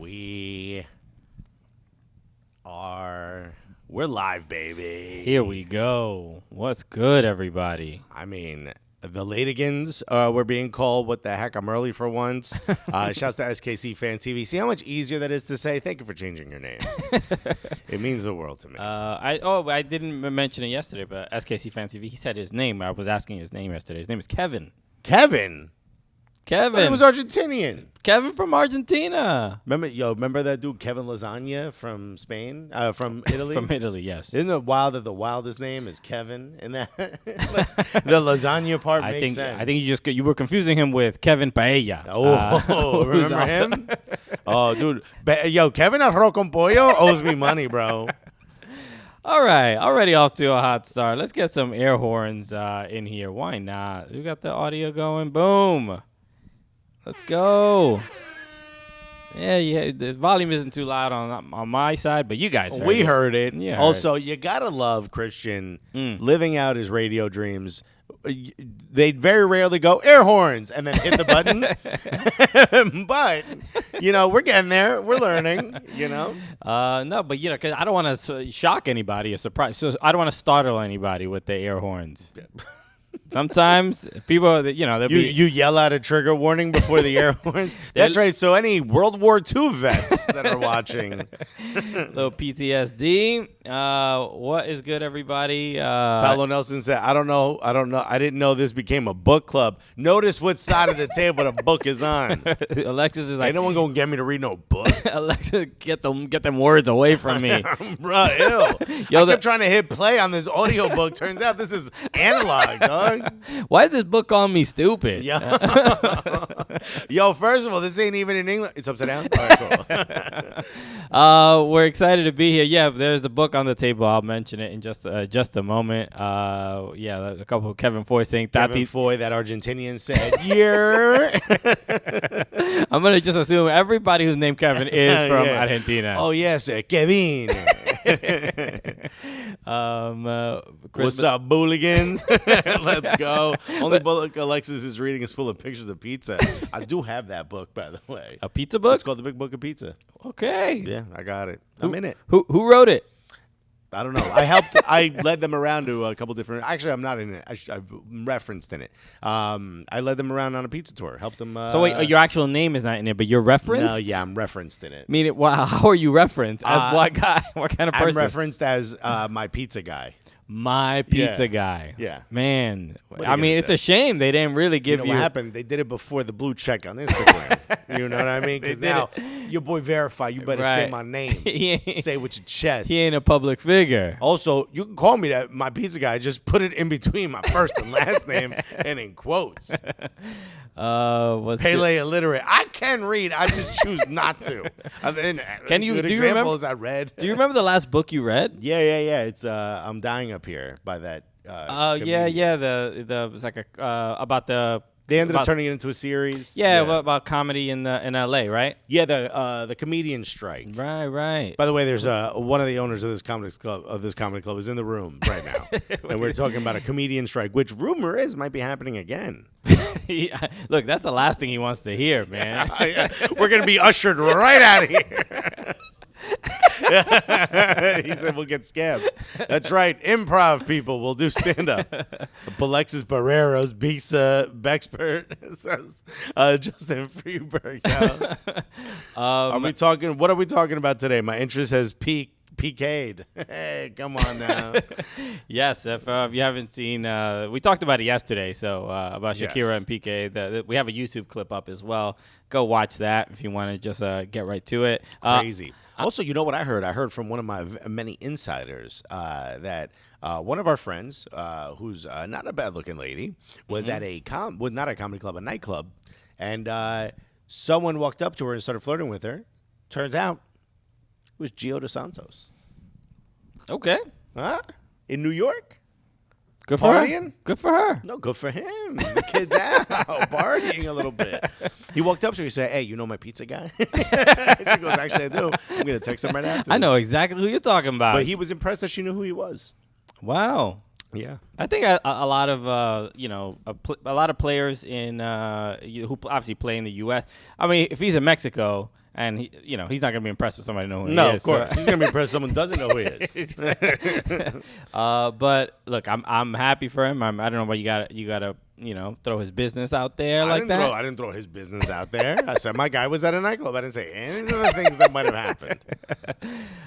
We're live, baby. Here we go. What's good, everybody? I mean, the Latigans were being called what the heck. I'm early for once. Shouts to SKC Fan TV. See how much easier that is to say? Thank you for changing your name. It means the world to me. I didn't mention it yesterday, but SKC Fan TV, he said his name. I was asking his name yesterday. His name is Kevin. Kevin? Kevin. He was Argentinian. Kevin from Argentina. Remember that dude Kevin Lasagna from Spain? From Italy? From Italy, yes. Isn't it wild that the wildest name is Kevin? And that the lasagna part makes sense. I think you were confusing him with Kevin Paella. Remember him? Oh, dude. Kevin Arroz con Pollo owes me money, bro. All right, already off to a hot start. Let's get some air horns in here. Why not? We got the audio going. Boom. Let's go. Yeah. The volume isn't too loud on my side, but you guys heard it. We heard it. Yeah, also, you gotta love Christian living out his radio dreams. They very rarely go air horns and then hit the button. But we're getting there. We're learning. No, but because I don't want to shock anybody or surprise. So I don't want to startle anybody with the air horns. Sometimes people, they'll you yell out a trigger warning before the air horns. That's right. So any World War II vets that are watching, little PTSD. What is good, everybody? Paolo Nelson said, "I don't know. I didn't know this became a book club. Notice what side of the table the book is on." Alexis is like, "Ain't no one gonna get me to read no book." Alexis, get them words away from me, bro. Ew. I kept trying to hit play on this audiobook. Turns out this is analog, dog. Why is this book calling me stupid? Yo, first of all, this ain't even in English. It's upside down. All right, cool. We're excited to be here. Yeah, there's a book on the table. I'll mention it in just a moment. A couple of Kevin Foy saying Kevin Foy, that Argentinian said, "Yeah." I'm gonna just assume everybody who's named Kevin is from Argentina. Oh yes, Kevin. What's up, Booligans? Let's go. Only book Alexis is reading is full of pictures of pizza. I do have that book, by the way. A pizza book? It's called The Big Book of Pizza. Okay. Yeah, I got it. I'm in it. Who wrote it? I don't know. I led them around to a couple different. Actually, I'm not in it. I've referenced in it. I led them around on a pizza tour. Helped them. So wait, your actual name is not in it, but you're referenced? No, yeah, I'm referenced in it. Meaning, how are you referenced? As what guy? What kind of person? I'm referenced as my pizza guy. My pizza guy. Yeah. Man. I mean, it's a shame they didn't really give you. What happened? They did it before the blue check on Instagram. You know what I mean? Because now, your boy Verify, you better say my name. Say it with your chest. He ain't a public figure. Also, you can call me that. My pizza guy. Just put it in between my first and last name and in quotes. Pele illiterate. I can read. I just choose not to. Can you? Good do examples you remember, I read. Do you remember the last book you read? Yeah. It's I'm Dying Up Here by that. The it's like about the. They ended up turning it into a series. Yeah, about comedy in LA, right? Yeah, the comedian strike. Right. By the way, there's one of the owners of this comedy club is in the room right now, and we're talking about a comedian strike, which rumor is might be happening again. Look, that's the last thing he wants to hear, man. We're gonna be ushered right out of here. He said we'll get scabs. That's right. Improv people will do stand-up. Alexis Barreros beats Bexpert. Says Justin Freeberg. What are we talking about today? My interest has PK'd. Hey, come on now. Yes, if you haven't seen, we talked about it yesterday. So about Shakira and PK, we have a YouTube clip up as well. Go watch that if you want to just get right to it. Crazy. Also, you know what I heard? I heard from one of my many insiders that one of our friends, who's not a bad-looking lady, was at not a comedy club, a nightclub, and someone walked up to her and started flirting with her. Turns out it was Giedo Santos. Okay. Huh? In New York? Good for partying? Her. Good for her. No, good for him. The kid's out partying a little bit. He walked up to her and said, "Hey, you know my pizza guy?" She goes, "Actually, I do. I'm going to text him right after this." I know exactly who you're talking about. But he was impressed that she knew who he was. Wow. Yeah. I think a lot of a lot of players in who obviously play in the U.S. I mean, if he's in Mexico and he's not gonna be impressed with somebody knowing who No, he is. of course. So. He's gonna be impressed someone doesn't know who he is. But look, I'm happy for him. I don't know, but you gotta throw his business out there like that. I didn't throw his business out there. I said my guy was at a nightclub. I didn't say any of the things that might have happened.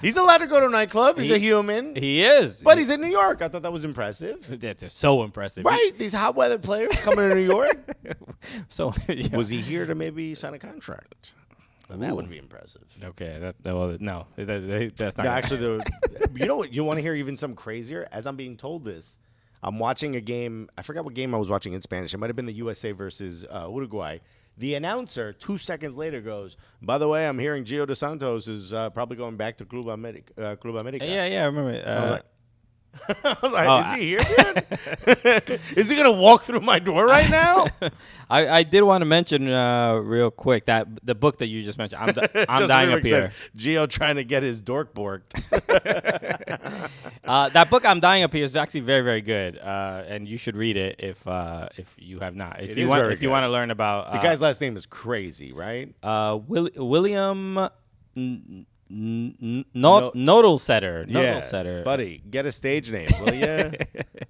He's allowed to go to a nightclub. He's a human. He is. But he's in New York. I thought that was impressive. They're so impressive. Right? These hot weather players coming to New York. So Was he here to maybe sign a contract? Well, that would be impressive. Okay. No, that's not. No, actually, you know what? You want to hear even some crazier? As I'm being told this, I'm watching a game. I forgot what game I was watching in Spanish. It might have been the USA versus Uruguay. The announcer, 2 seconds later, goes, "By the way, I'm hearing Giedo Santos is probably going back to Club America." Yeah, I remember. I was like, is he here, dude? Is he going to walk through my door right now? I did want to mention real quick that the book that you just mentioned, I'm Dying Up Here. Gio trying to get his dork borked. That book, I'm Dying Up Here, is actually very, very good, and you should read it if you have not. If you want to learn about the guy's last name is crazy, right? William. Nodal setter. Buddy, get a stage name, will you?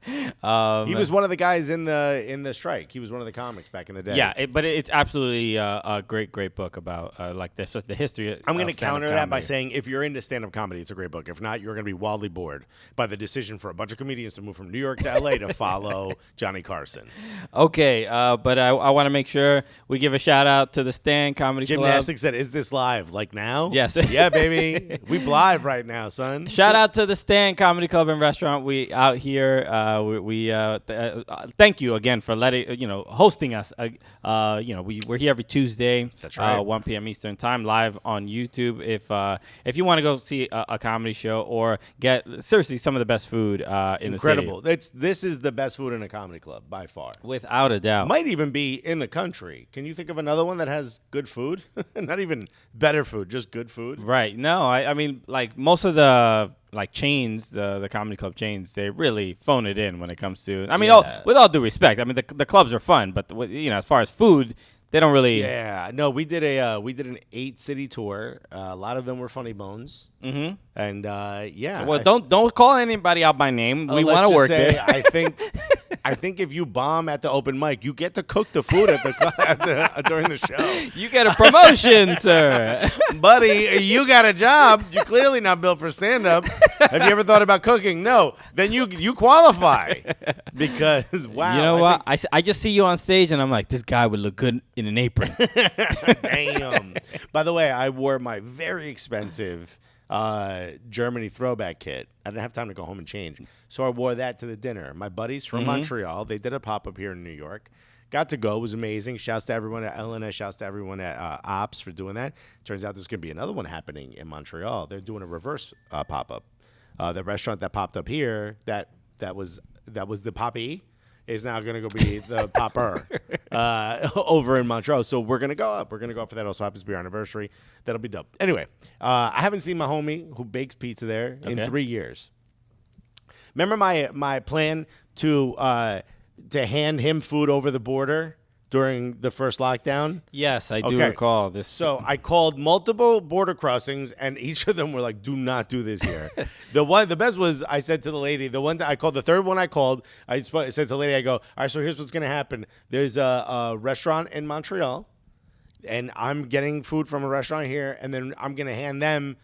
He was one of the guys in the strike. He was one of the comics back in the day. Yeah, but it's absolutely a great book about the history. I'm going to counter that by saying if you're into stand-up comedy, it's a great book. If not, you're going to be wildly bored by the decision for a bunch of comedians to move from New York to L.A. to follow Johnny Carson. Okay, but I want to make sure we give a shout out to the Stand Comedy Club. Gymnastics said, "Is this live? Like now?" Yes. Yeah, baby. We live right now, son. Shout out to the Stand Comedy Club and Restaurant. We out here. Thank you again for hosting us. We're here every Tuesday. That's right. 1 p.m. Eastern Time, live on YouTube. If you want to go see a comedy show or get seriously some of the best food in the city. Incredible. This is the best food in a comedy club by far, without a doubt. Might even be in the country. Can you think of another one that has good food? Not even better food, just good food. Right. No, I mean, like most of the chains, the comedy club chains, they really phone it in when it comes to. I mean, with all due respect, I mean the clubs are fun, but as far as food, they don't really. Yeah, no, we did an 8-city tour. A lot of them were funny bones. Mm-hmm. And yeah. Well, don't call anybody out by name. We want to work there. I think if you bomb at the open mic, you get to cook the food during the show. You get a promotion, sir. Buddy, you got a job. You're clearly not built for stand-up. Have you ever thought about cooking? No. Then you qualify. Because, wow. You know what? I just see you on stage, and I'm like, this guy would look good in an apron. Damn. By the way, I wore my very expensive Germany throwback kit. I didn't have time to go home and change, so I wore that to the dinner. My buddies from Montreal, they did a pop-up here in New York. Got to go. It was amazing. Shouts to everyone at LNS. Shouts to everyone at Ops for doing that. Turns out there's going to be another one happening in Montreal. They're doing a reverse pop-up. The restaurant that popped up here, that was the Poppy, is now going to go be the Popper over in Montreal. So we're going to go up. We're going to go up for that. Also happens to be our anniversary. That'll be dope. Anyway, I haven't seen my homie who bakes pizza there in 3 years. Remember my plan to hand him food over the border during the first lockdown? Yes, I do recall this. So I called multiple border crossings, and each of them were like, "Do not do this here." The best was I said to the lady, the third one I called, I said to the lady, I go, "All right, so here's what's gonna happen. There's a restaurant in Montreal, and I'm getting food from a restaurant here, and then I'm gonna hand them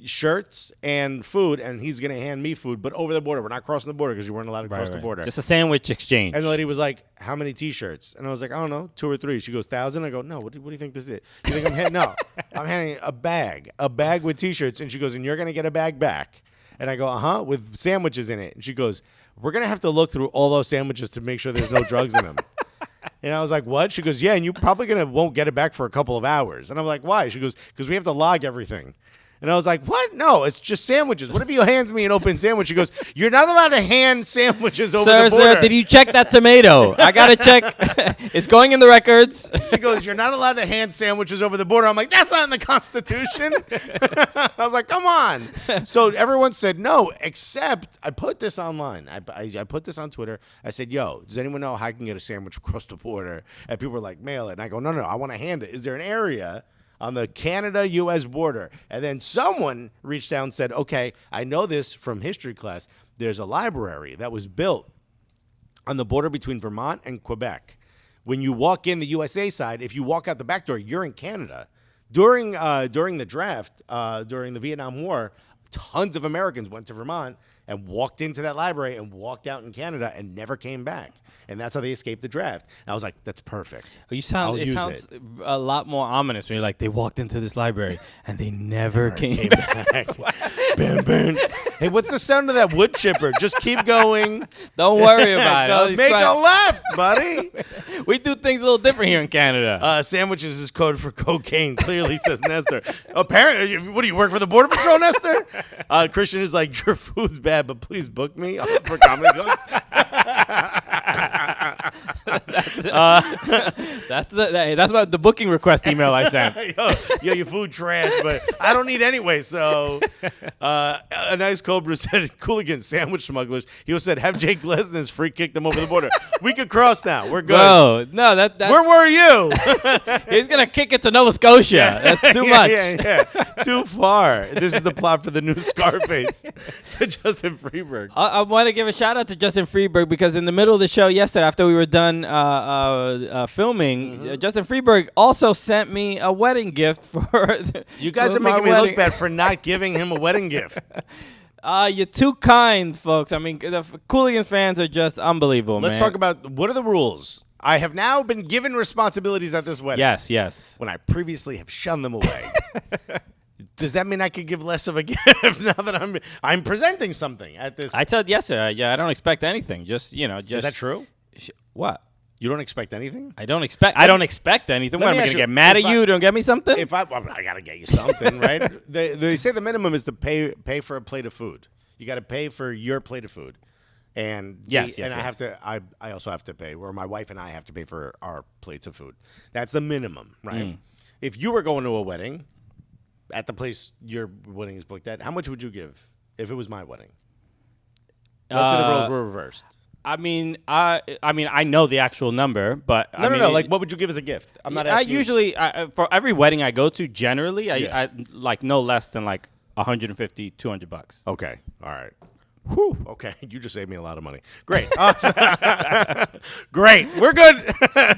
shirts and food, and he's gonna hand me food, but over the border. We're not crossing the border because you weren't allowed to cross the border. Just a sandwich exchange." And the lady was like, "How many T-shirts?" And I was like, "I don't know, 2 or 3." She goes, "1,000?" I go, "No. What do you think this is? You think I'm handing? No, I'm handing a bag with T-shirts." And she goes, "And you're gonna get a bag back." And I go, with sandwiches in it. And she goes, "We're gonna have to look through all those sandwiches to make sure there's no drugs in them." And I was like, "What?" She goes, "Yeah, and you probably won't get it back for a couple of hours." And I'm like, "Why?" She goes, "Because we have to log everything." And I was like, "What? No, it's just sandwiches. What if he hands me an open sandwich?" She goes, "You're not allowed to hand sandwiches over the border." Sir, did you check that tomato? I got to check. It's going in the records. She goes, "You're not allowed to hand sandwiches over the border." I'm like, "That's not in the Constitution." I was like, "Come on." So everyone said no, except I put this online. I put this on Twitter. I said, "Yo, does anyone know how I can get a sandwich across the border?" And people were like, "Mail it." And I go, No, I want to hand it. Is there an area on the Canada-U.S. border. And then someone reached out and said, okay, I know this from history class. There's a library that was built on the border between Vermont and Quebec. When you walk in the USA side, if you walk out the back door, you're in Canada. During the draft, during the Vietnam War, tons of Americans went to Vermont and walked into that library and walked out in Canada and never came back. And that's how they escaped the draft. And I was like, that's perfect. It sounds a lot more ominous when you're like, they walked into this library and they never came back. Bam, bam. Hey, what's the sound of that wood chipper? Just keep going. Don't worry about it. Make a left, buddy. We do things a little different here in Canada. Sandwiches is code for cocaine, clearly, says Nestor. Apparently, what do you work for the Border Patrol, Nestor? Christian is like, your food's bad, but please book me for comedy clubs. That's about the booking request email I sent. yo, your food trash, but I don't eat anyway. So, a nice Cobra said, "Cooligans, sandwich smugglers." He also said, "Have Jake Lesnar's free kick them over the border." We could cross now. We're good. No, that Where were you? He's gonna kick it to Nova Scotia. Yeah. That's too much. Yeah, too far. This is the plot for the new Scarface. Said Justin Freeberg. I want to give a shout out to Justin Freeberg because in the middle of the show yesterday, after we were done filming, Justin Freeberg also sent me a wedding gift for. You guys are making me look bad for not giving him a wedding gift. You're too kind, folks. I mean, the Cooligans fans are just unbelievable, Let's talk about what are the rules. I have now been given responsibilities at this wedding. Yes. When I previously have shunned them away. Does that mean I could give less of a gift now that I'm presenting something at this? I told yesterday, I don't expect anything. Just. Is that true? What? You don't expect anything? I don't expect anything. What, am I going to get mad at you? Don't get me something? I got to get you something, right? They say the minimum is to pay for a plate of food. You got to pay for your plate of food. And yes. I also have to pay, or my wife and I have to pay for our plates of food. That's the minimum, right? If you were going to a wedding at the place your wedding is booked at, how much would you give if it was my wedding? Let's say the roles were reversed. I mean, I know the actual number, but no. Like, what would you give as a gift? I'm not asking. Usually, for every wedding I go to, generally, I like no less than like $150, $200. Okay, all right. Whew. Okay, you just saved me a lot of money. Great. Great. We're good.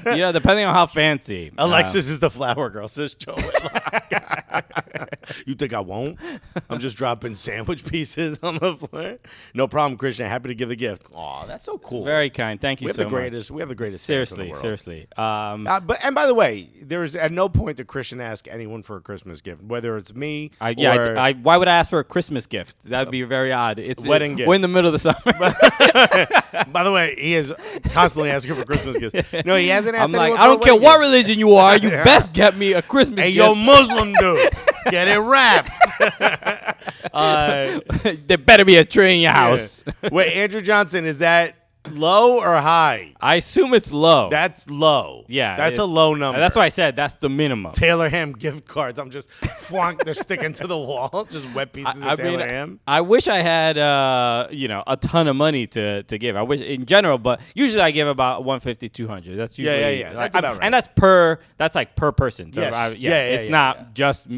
Depending on how fancy. Alexis is the flower girl, says Joe Whitlock. You think I won't? I'm just dropping sandwich pieces on the floor. No problem, Christian. Happy to give the gift. Aw, that's so cool. Very kind. Thank you so much. We have the greatest Seriously. And by the way, there's at no point did Christian ask anyone for a Christmas gift, whether it's me or... why would I ask for a Christmas gift? That would be very odd. It's wedding gift. We're in the middle of the summer. By the way, he is constantly asking for Christmas gifts. No, he hasn't asked anyone for I don't care what gift. religion you are. You best get me a Christmas gift. Hey, yo, Muslim dude. Get it wrapped. There better be a tree in your house. Wait, Andrew Johnson, is that low or high? I assume it's low. That's low. Yeah. That's a low number. That's why I said that's the minimum. Taylor Ham gift cards. I'm just they're sticking to the wall. Just wet pieces of Taylor Ham. I wish I had a ton of money to give. I wish in general, but usually I give about $150, $200. That's usually yeah. That's about right. And that's like per person. So yes. It's not just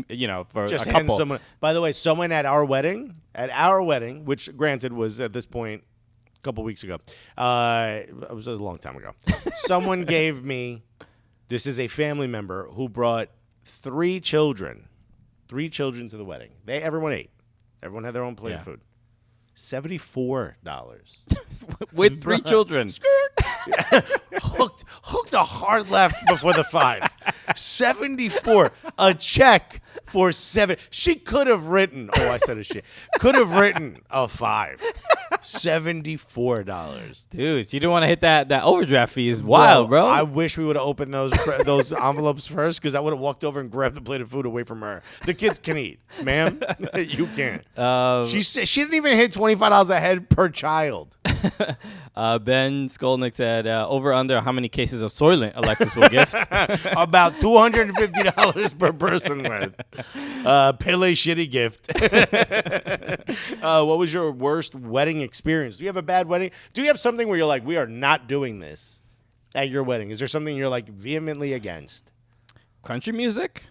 for just a couple. Someone. By the way, someone at our wedding, which granted was at this point couple weeks ago. It was a long time ago. Someone gave me, this is a family member who brought three children to the wedding. Everyone ate. Everyone had their own plate of food. $74. With three children. Hooked a hard left before the 5. 74. A check for 7. She could have written. Oh, I said a she. Could have written a 5. $74. Dude, you didn't want to hit that overdraft fee is wild, bro. I wish we would have opened those envelopes first because I would have walked over and grabbed the plate of food away from her. The kids can eat, ma'am. You can't. She didn't even hit $25 a head per child. Ben Skolnick said, over under how many cases of Soylent Alexis will gift? About $250 per person worth. Pele shitty gift. What was your worst wedding experience? Do you have a bad wedding? Do you have something where you're like, we are not doing this at your wedding? Is there something you're like vehemently against? Country music.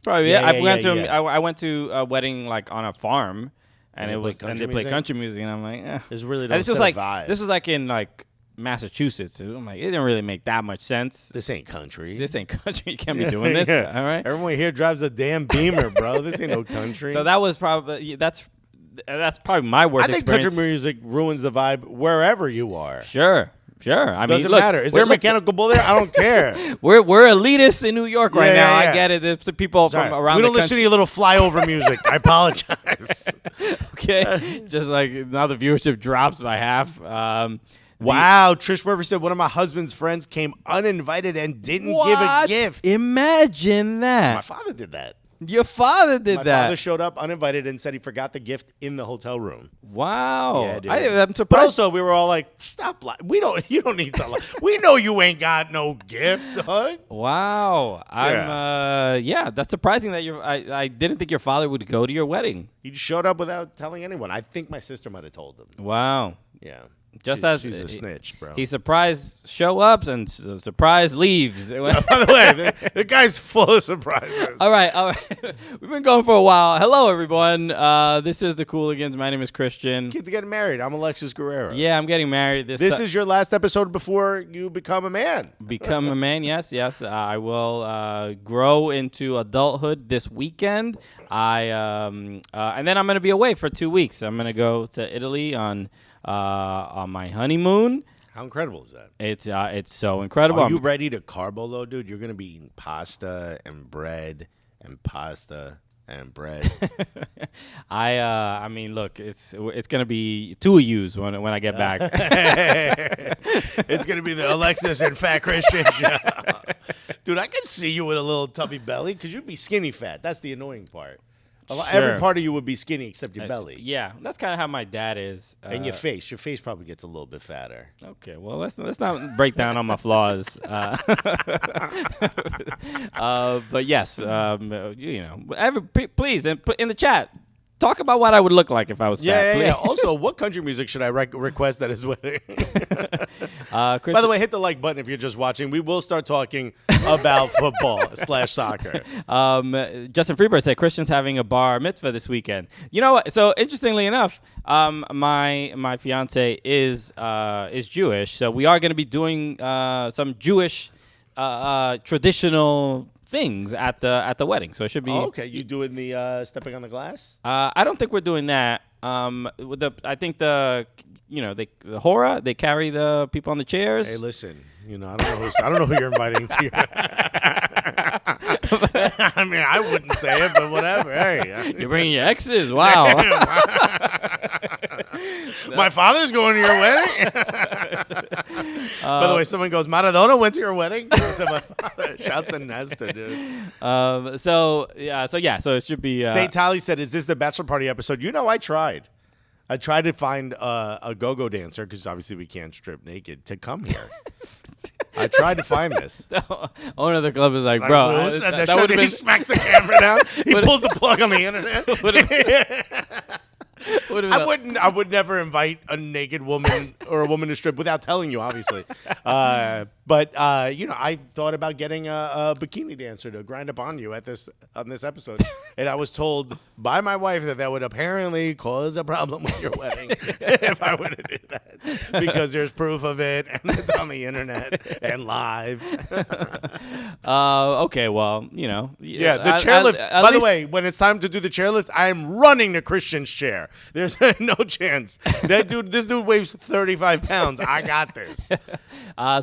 Probably Yeah, I yeah, went yeah, to yeah. I went to a wedding like on a farm, and they play they country play music? country music, and I'm like, This really And don't this was set a like vibe. this was like in like Massachusetts. So I'm like, it didn't really make that much sense. This ain't country. This ain't country. You can't be doing this. Yeah. All right. Everyone here drives a damn Beamer, bro. This ain't no country. So that was probably that's probably my worst I think experience. country music ruins the vibe wherever you are. Sure. I mean, Doesn't look, matter. Is there a mechanical bull there? I don't care. We're elitists in New York right Yeah, now. yeah, yeah. I get it. There's the people Sorry. from around we the don't listen to country. your little flyover music. I apologize. Okay, just like now the viewership drops by half. Wow, Trish Murphy said one of my husband's friends came uninvited and didn't give a gift. Imagine that. My father did that. Your father did My that. father showed up uninvited and said he forgot the gift in the hotel room. Wow. Yeah, dude. I'm But surprised. also, we were all like, "Stop! You don't need to lie. We know you ain't got no gift, dog." Wow. That's surprising that I didn't think your father would go to your wedding. He showed up without telling anyone. I think my sister might have told him. Wow. Yeah. She's a snitch, bro. He surprise show ups and surprise leaves. By the way, the guy's full of surprises. All right. We've been going for a while. Hello, everyone. This is the Cooligans. My name is Christian. Kid's getting married. I'm Alexis Guerrero. Yeah, I'm getting married. This is your last episode before you become a man. Become a man. Yes. I will grow into adulthood this weekend. And then I'm going to be away for 2 weeks. I'm going to go to Italy on my honeymoon. How incredible is that? It's so incredible. Are you ready to carbo load, dude? You're gonna be eating pasta and bread and pasta and bread. I mean, look, it's gonna be 2 of yous when I get back. It's gonna be the Alexis and Fat Christian show. Dude, I can see you with a little tubby belly because you'd be skinny fat. That's the annoying part. Sure. Every part of you would be skinny except your belly. Yeah, that's kind of how my dad is. And your face. Your face probably gets a little bit fatter. Okay, well, let's not break down on my flaws. But yes, please, and put in the chat, talk about what I would look like if I was fat. Yeah. Also, what country music should I request at his wedding? By the way, hit the like button if you're just watching. We will start talking about football / soccer. Justin Freeberg said Christian's having a bar mitzvah this weekend. You know what? So interestingly enough, my fiance is Jewish, so we are going to be doing some Jewish traditional things at the wedding. So it should be. Oh, okay, you doing the stepping on the glass? I don't think we're doing that. I think the hora, they carry the people on the chairs. Hey, listen, I don't know who you're inviting to your I mean, I wouldn't say it, but whatever. Hey, you're bringing your exes. Wow. My father's going to your wedding. By the way, someone goes, Maradona went to your wedding. I said, my father. Shouts to Nestor, dude. So it should be. Say Tally said, "Is this the Bachelor Party episode?" I tried. I tried to find a go-go dancer because obviously we can't strip naked to come here. I tried to find this. Owner of the club is like, bro, that would have been. He smacks the camera down. He pulls the plug on the internet. I would never invite a naked woman or a woman to strip without telling you, obviously. But I thought about getting a bikini dancer to grind up on you on this episode, and I was told by my wife that would apparently cause a problem with your wedding if I were to do that because there's proof of it and it's on the internet and live. Okay, well, Yeah, the chairlift. By the way, when it's time to do the chairlift, I am running to Christian's chair. There's no chance. This dude weighs 35 pounds. I got this.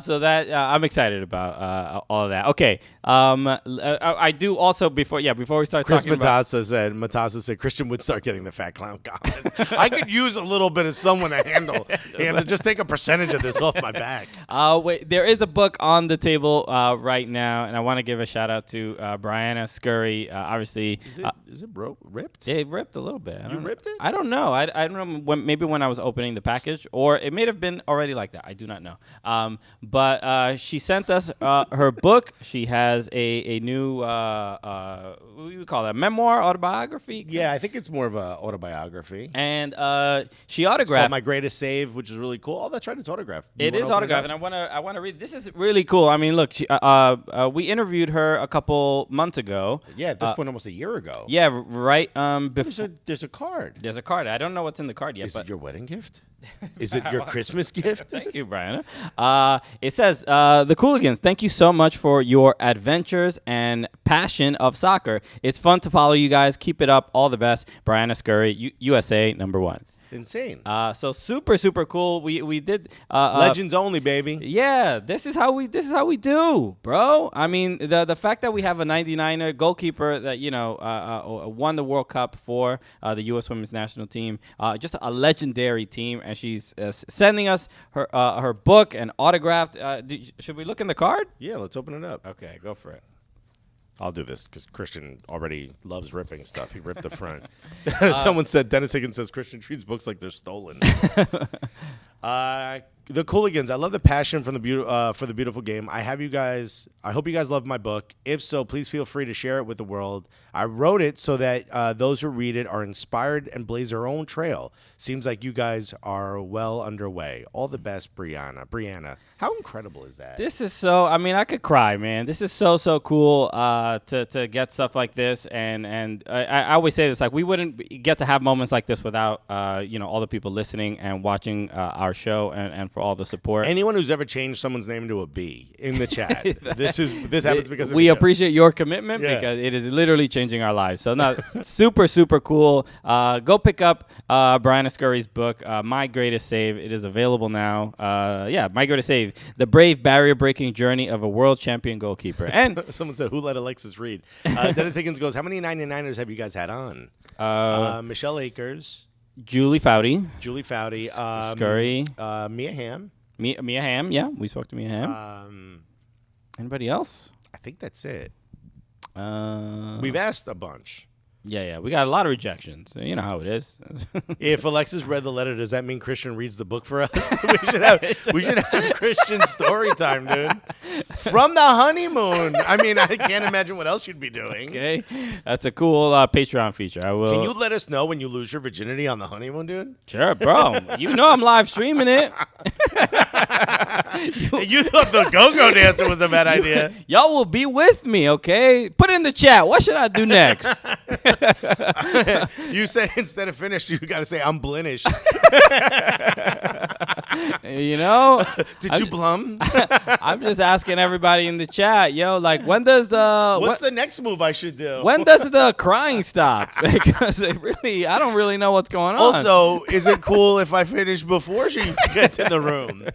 So that I'm excited about all of that. Okay, I do also before we start talking about. Matassa said Christian would start getting the fat clown comment. I could use a little bit of someone to handle and just take a percentage of this off my back. Wait, there is a book on the table right now, and I want to give a shout out to Brianna Scurry. Obviously, is it ripped? It ripped a little bit. You ripped it? I don't know. I don't know maybe when I was opening the package, or it may have been already like that. I do not know. But she sent us her book. She has a new what do you call that? Memoir, autobiography. Yeah, I think it's more of a autobiography. And she It's autographed called My Greatest Save, which is really cool. Oh, that's right, it's autographed. It is autographed, and I wanna read. This is really cool. I mean, look, we interviewed her a couple months ago. Yeah, at this point, almost a year ago. Yeah, right. Before There's a card. there's a card. I don't know what's in the card yet. Is but it your wedding gift? Is it your Christmas gift? Thank you, Brianna. It says, The Cooligans, thank you so much for your adventures and passion of soccer. It's fun to follow you guys. Keep it up. All the best. Brianna Scurry, USA #1. Insane. So super cool. We did Legends only, baby. Yeah, this is how we do, bro. I mean, the fact that we have a 99er goalkeeper that won the World Cup for the U.S. Women's National Team, just a legendary team, and she's sending us her book and autographed. Should we look in the card? Yeah, let's open it up. Okay, go for it. I'll do this because Christian already loves ripping stuff. He ripped the front. Someone said, Dennis Higgins says Christian treats books like they're stolen. The Cooligans. I love the passion for the beautiful game. I hope you guys love my book. If so, please feel free to share it with the world. I wrote it so that those who read it are inspired and blaze their own trail. Seems like you guys are well underway. All the best, Brianna. How incredible is that? This is so. I mean, I could cry, man. This is so cool to get stuff like this, and I always say this, like, we wouldn't get to have moments like this without all the people listening and watching our show and for all the support. Anyone who's ever changed someone's name to a B in the chat, this happens because of we the show. appreciate your commitment because it is literally changing our lives. So no, super cool. Go pick up Brianna Scurry's book, My Greatest Save. It is available now. My Greatest Save: The Brave Barrier-Breaking Journey of a World Champion Goalkeeper. And someone said, "Who let Alexis read?" Dennis Higgins goes, "How many 99ers have you guys had on?" Michelle Akers. Julie Foudy, Scurry, Mia Hamm. Mia Hamm, yeah, we spoke to Mia Hamm. Anybody else? I think that's it. We've asked a bunch. Yeah, we got a lot of rejections. You know how it is. If Alexis read the letter, does that mean Christian reads the book for us? we should have Christian story time, dude. From the honeymoon. I mean, I can't imagine what else you'd be doing. Okay, that's a cool Patreon feature. I will. Can you let us know when you lose your virginity on the honeymoon, dude? Sure, bro. You know I'm live streaming it. You thought the go-go dancer was a bad idea. Y'all will be with me, okay? Put it in the chat. What should I do next? You said instead of finished, you got to say, I'm blinished. Did you blum? I'm just asking everybody in the chat, like, when does What's the next move I should do? When does the crying stop? Because I don't really know what's going on. Also, is it cool if I finish before she gets in the room?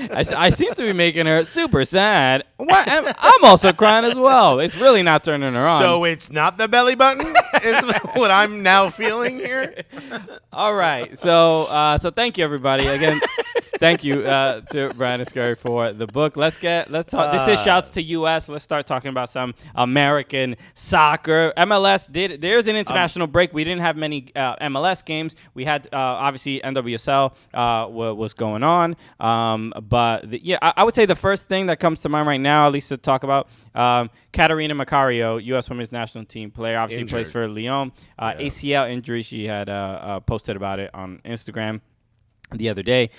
I seem to be making her super sad. I'm also crying as well. It's really not turning her on. So it's not the belly button? Is what I'm now feeling here? All right. So thank you, everybody. Again, thank you to Brianna Scurry for the book. Let's talk. This is shouts to U.S. Let's start talking about some American soccer. MLS there's an international break. We didn't have many MLS games. We had obviously NWSL was going on. I would say the first thing that comes to mind right now, at least to talk about, Catarina Macario, U.S. Women's National Team player, obviously plays for Lyon. ACL injury. She had posted about it on Instagram the other day.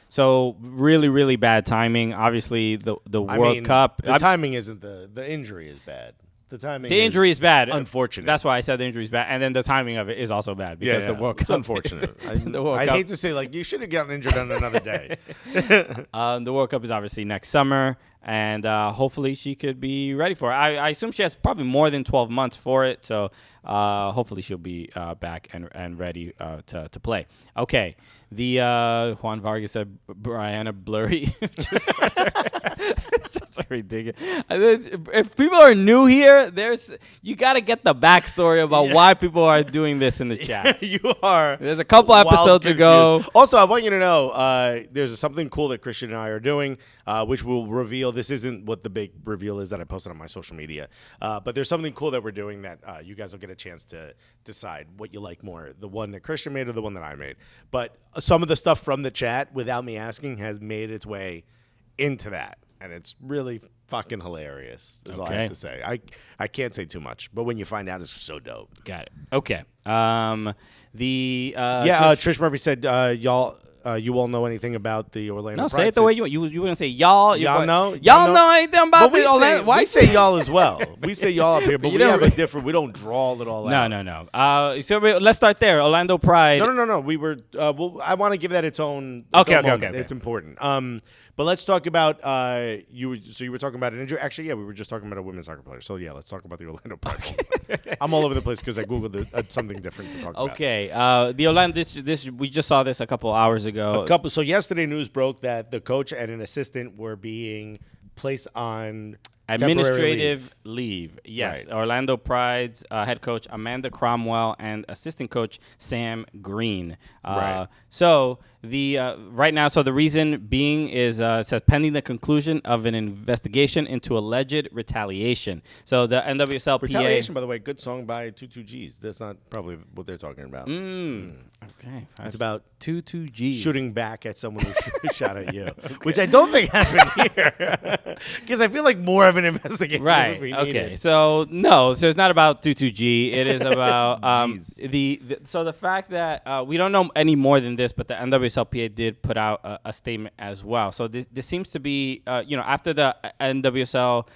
So really bad timing. Obviously the World Cup. The timing isn't the injury is bad. The injury is bad. Unfortunate. That's why I said the injury is bad. And then the timing of it is also bad because the World Cup. It's unfortunate. I hate to say, like, you should have gotten injured on another day. The World Cup is obviously next summer, and hopefully she could be ready for it. I assume she has probably more than 12 months for it, so hopefully she'll be back and ready to play. Okay. The Juan Vargas said Brianna blurry. just ridiculous. If people are new here, you got to get the backstory about why people are doing this in the chat. You are. There's a couple episodes ago. Also, I want you to know there's something cool that Christian and I are doing, which we'll reveal. This isn't what the big reveal is that I posted on my social media, but there's something cool that we're doing that you guys will get a chance to decide what you like more, the one that Christian made or the one that I made. But some of the stuff from the chat, without me asking, has made its way into that, and it's really fucking hilarious. Is all I have to say. I can't say too much, but when you find out, it's so dope. Got it. Okay. Trish Murphy said, y'all. You all know anything about the Orlando? No, Pride say it the way you wouldn't say y'all. Y'all know. Y'all know anything about the Orlando? Why say y'all as well? We say y'all up here, but we have a different. We don't draw it all out. No. So let's start there. Orlando Pride. No. We were. I want to give that its own. Okay. It's important. But let's talk about you were talking about an injury. Actually, yeah, we were just talking about a women's soccer player. So yeah, let's talk about the Orlando Pride. I'm all over the place because I googled something different to talk about. Okay, the Orlando. This we just saw this a couple hours ago. So yesterday news broke that the coach and an assistant were being placed on administrative leave. Yes, Right. Orlando Pride's head coach Amanda Cromwell and assistant coach Sam Green. Right. So the right now, the reason being is it says pending the conclusion of an investigation into alleged retaliation. So the NWSLPA Retaliation, by the way, good song by 22Gs. That's not probably what they're talking about. Okay, It's about 22Gs shooting back at someone who shot at you, which I don't think happened here, because I feel like more of an investigation would be needed. Okay. So it's not about 22G. It is about the fact that we don't know any more than this, but the NWSLPA did put out a statement as well. So this seems to be after the NWSL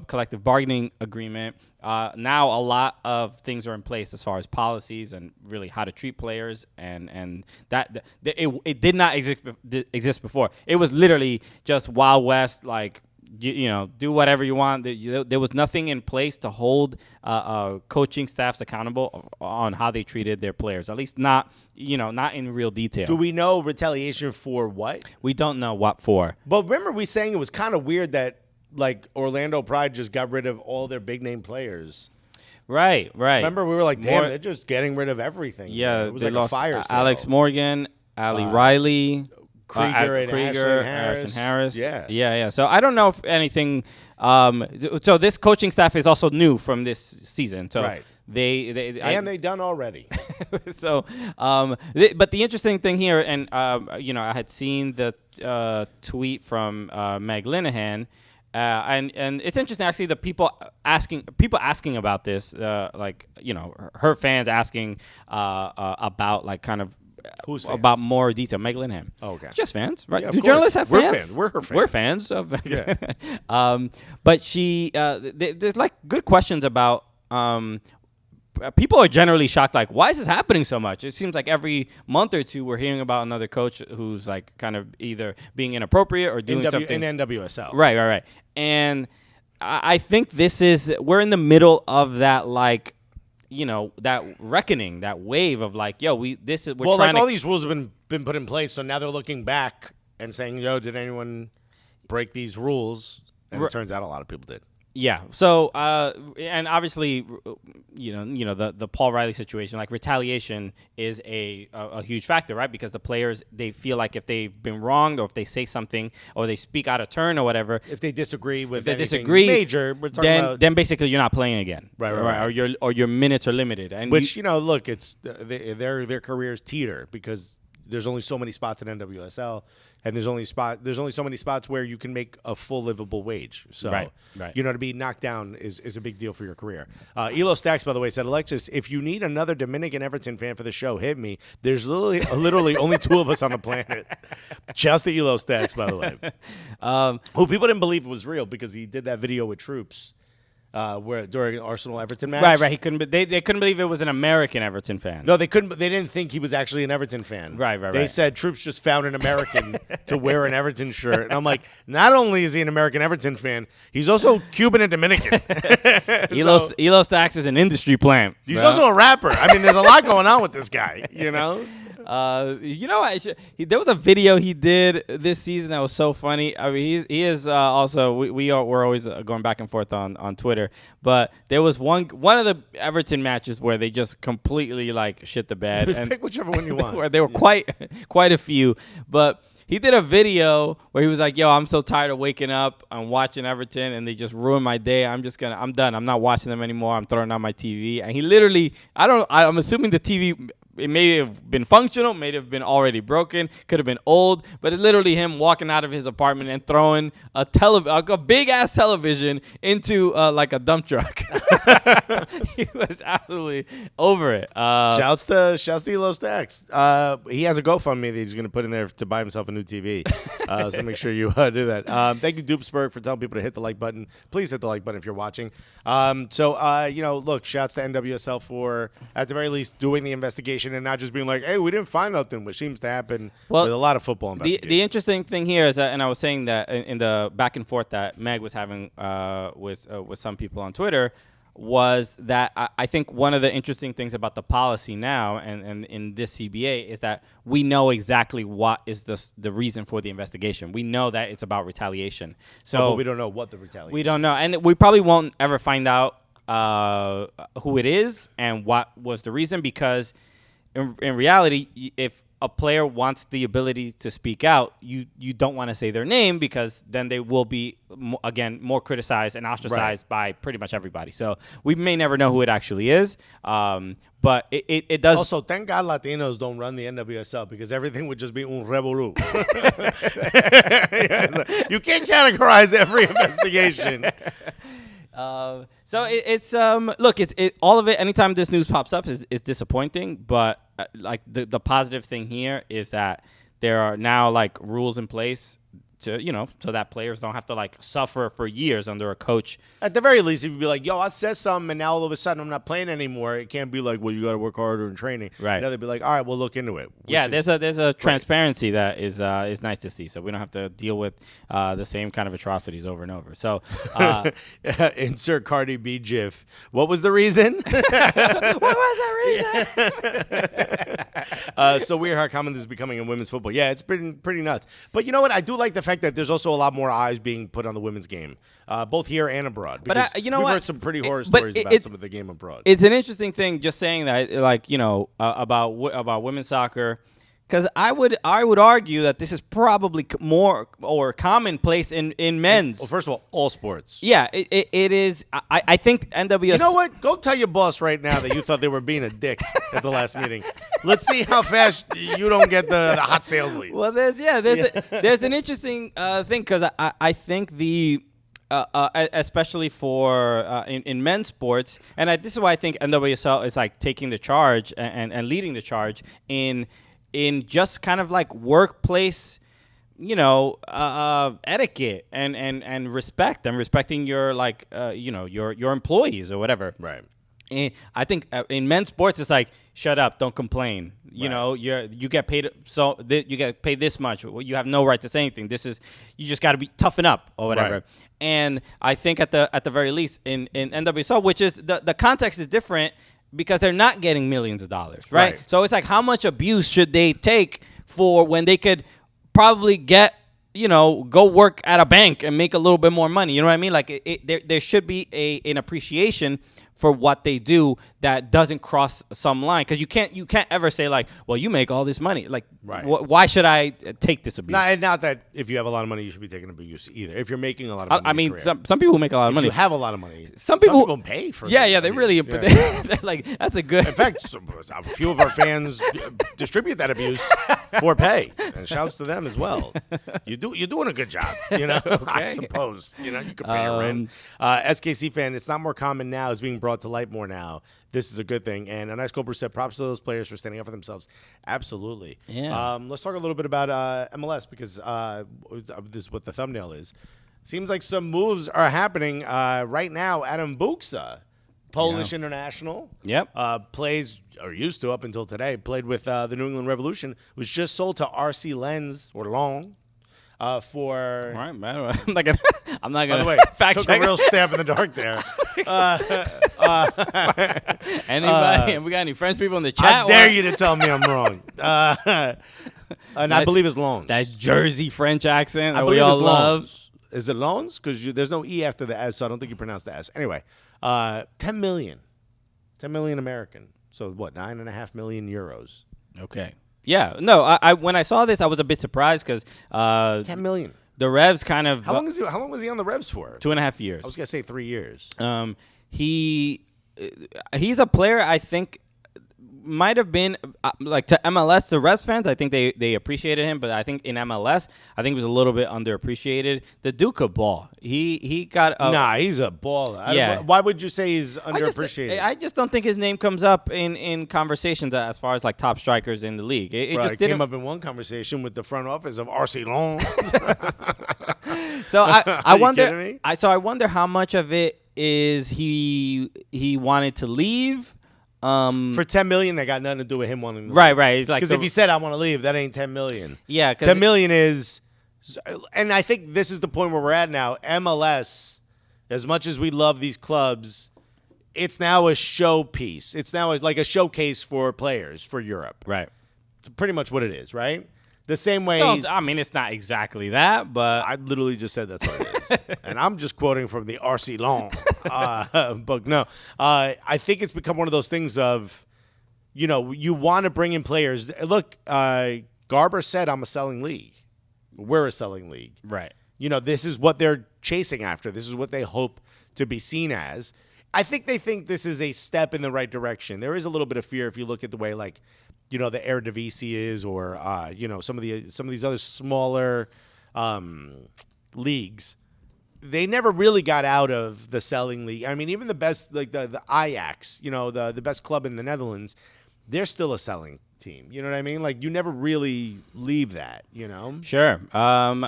collective bargaining agreement. Now a lot of things are in place as far as policies and really how to treat players, and that it did not exist before. It was literally just Wild West, like do whatever you want. There was nothing in place to hold coaching staffs accountable on how they treated their players. At least not in real detail. Do we know retaliation for what? We don't know what for. But remember, we saying it was kind of weird that like Orlando Pride just got rid of all their big name players. Right. Remember, we were like, damn, they're just getting rid of everything. Yeah, it was like a fire sale. Alex Morgan, Ali Riley, Krieger, and Ashton Harris. Yeah. So I don't know if anything. So this coaching staff is also new from this season. So right. They done already. So, but the interesting thing here, and I had seen the tweet from Meg Linehan. And it's interesting actually, the people asking about this, her fans asking about like kind of who's fans? About more detail. Meg Linehan. Oh, okay. Just fans, right? Yeah, Do journalists have fans? We're her fans. We're fans of. Yeah. But she there's like good questions about. People are generally shocked, like, why is this happening so much? It seems like every month or two we're hearing about another coach who's like kind of either being inappropriate or doing something. In NWSL. Right. And I think we're in the middle of that, like, that reckoning, that wave of like, we're trying all these rules have been put in place, so now they're looking back and saying, did anyone break these rules? And it turns out a lot of people did. Yeah. So, and obviously, the Paul Riley situation, like retaliation is a huge factor, right? Because the players, they feel like if they've been wronged or if they say something or they speak out of turn or whatever. If they disagree with major, we're talking then basically you're not playing again. Right. Or your minutes are limited. And which, look, it's their careers teeter because there's only so many spots in NWSL, and there's only so many spots where you can make a full livable wage. So, right. To be knocked down is a big deal for your career. Elo Stacks, by the way, said, Alexis, if you need another Dominican Everton fan for the show, hit me. There's literally only two of us on the planet. Just the Elo Stacks, by the way. Who people didn't believe was real because he did that video with troops. Where during Arsenal Everton match, right. He couldn't. They couldn't believe it was an American Everton fan. No, they couldn't. They didn't think he was actually an Everton fan. Right. They said Troops just found an American to wear an Everton shirt, and I'm like, not only is he an American Everton fan, he's also Cuban and Dominican. Elo Stacks is an industry plant. He's also a rapper. I mean, there's a lot going on with this guy. There was a video he did this season that was so funny. I mean, he is also we're always going back and forth on Twitter, but there was one of the Everton matches where they just completely like shit the bed. And pick whichever one you want. Where there were quite a few, but he did a video where he was like, I'm so tired of waking up and watching Everton and they just ruin my day. I'm done. I'm not watching them anymore. I'm throwing out my TV. And he literally, I'm assuming the TV it may have been functional, may have been already broken, could have been old, but it's literally him walking out of his apartment and throwing a big ass television into like a dump truck. He was absolutely over it. Shouts to Elo Stacks. He has a GoFundMe that he's going to put in there to buy himself a new TV. So make sure you do that. Thank you, Dupesburg, for telling people to hit the like button. Please hit the like button if you're watching. Look, shouts to NWSL for, at the very least, doing the investigation and not just being like, hey, we didn't find nothing, which seems to happen with a lot of football investigations. The interesting thing here is that, and I was saying that in the back and forth that Meg was having with some people on Twitter, was that I think one of the interesting things about the policy now and in this CBA is that we know exactly what is the reason for the investigation. We know that it's about retaliation. So but we don't know what the retaliation is. We don't know. And we probably won't ever find out who it is and what was the reason, because in reality, if a player wants the ability to speak out, you don't want to say their name, because then they will be, again, more criticized and ostracized by pretty much everybody. So we may never know who it actually is, but it does. Also, thank God Latinos don't run the NWSL, because everything would just be un revolú. You can't categorize every investigation. So it's look, it's all of it. Anytime this news pops up is disappointing, but like the positive thing here is that there are now like rules in place to, so that players don't have to like suffer for years under a coach. At the very least, if you be like, yo, I said something and now all of a sudden I'm not playing anymore, it can't be like, well, you got to work harder in training. Right. They'd be like, all right, we'll look into it. Yeah, there's a transparency that is nice to see. So we don't have to deal with the same kind of atrocities over and over. So insert Cardi B GIF. What was the reason? What was the reason? So weird how common this is becoming in women's football. Yeah, it's pretty nuts. But you know what? I do like the fact that there's also a lot more eyes being put on the women's game, both here and abroad. Because but we've heard some pretty horror stories about some of the game abroad. It's an interesting thing just saying that, like, about women's soccer, because I would argue that this is probably more or commonplace in men's. Well, first of all sports. Yeah, it is. I think NWS. You know what? Go tell your boss right now that you thought they were being a dick at the last meeting. Let's see how fast you don't get the hot sales leads. Well, there's an interesting thing, because I think especially for in men's sports, and this is why I think NWSL is like taking the charge and leading the charge in just kind of like workplace, etiquette and respect and respecting your like your employees or whatever. Right. And I think in men's sports, it's like, shut up, don't complain. You get paid you get paid this much. You have no right to say anything. You just got to be toughen up or whatever. Right. And I think at the very least in NWSL, which is the context is different, because they're not getting millions of dollars, right? So it's like, how much abuse should they take for when they could probably get, go work at a bank and make a little bit more money? You know what I mean? Like there should be an appreciation for what they do that doesn't cross some line, because you can't ever say like, well, you make all this money, like, right. Why should I take this abuse? Not that if you have a lot of money you should be taking abuse either. If you're making a lot of money, I mean, some people who make a lot of money. If you have a lot of money, some people pay for. Yeah, they really. Yeah. Like, that's a good. In fact, a few of our fans distribute that abuse for pay, and shouts to them as well. You're doing a good job, okay. I suppose you can pay your rent. SKC fan, it's not more common now. It's being brought to light more now. This is a good thing. And a nice Cobra said, props to those players for standing up for themselves. Absolutely. Yeah. Let's talk a little bit about MLS, because this is what the thumbnail is. Seems like some moves are happening right now. Adam Buksa, Polish international. Yep. Plays, or used to up until today, played with the New England Revolution, was just sold to RC Lens, or Long. For all right, man. I'm not gonna. By the way, fact took check. a real stab in the dark there. Anybody? We got any French people in the chat? I dare you to tell me I'm wrong. And I believe it's Loans. That Jersey French accent that I we all love. Loans. Is it Loans? Because there's no E after the S, so I don't think you pronounce the S. Anyway, 10 million. 10 million American. So what, 9.5 million euros? Okay. Yeah. No, I when I saw this, I was a bit surprised, because 10 million. The Revs kind of. How long was he on the Revs for? 2.5 years. I was gonna say 3 years. He's a player, I think, might have been like to MLS, the Revs fans. I think they appreciated him, but I think in MLS, I think he was a little bit underappreciated. The Duke of ball. He got he's a baller. Yeah. Why would you say he's underappreciated? I just don't think his name comes up in conversations as far as like top strikers in the league. It just didn't came up in one conversation with the front office of RC Long. So I wonder. Kidding me? I wonder how much of it is he wanted to leave. For $10 million, that got nothing to do with him wanting to leave. Right. It's like because if he said I want to leave, that ain't $10 million. Yeah, $10 million is, and I think this is the point where we're at now. MLS, as much as we love these clubs, it's now a showpiece. It's now like a showcase for players for Europe. Right. It's pretty much what it is, right? The same way. It's not exactly that, but I literally just said that's what it is. And I'm just quoting from the RC Long book. No, I think it's become one of those things of, you want to bring in players. Look, Garber said, I'm a selling league. We're a selling league. right. This is what they're chasing after. This is what they hope to be seen as. I think they think this is a step in the right direction. There is a little bit of fear if you look at the way, like, the Eredivisie is, or some of these other smaller leagues. They never really got out of the selling league. I mean, even the best, like the Ajax, the best club in the Netherlands, they're still a selling team. You know what I mean? Like, you never really leave that. Sure.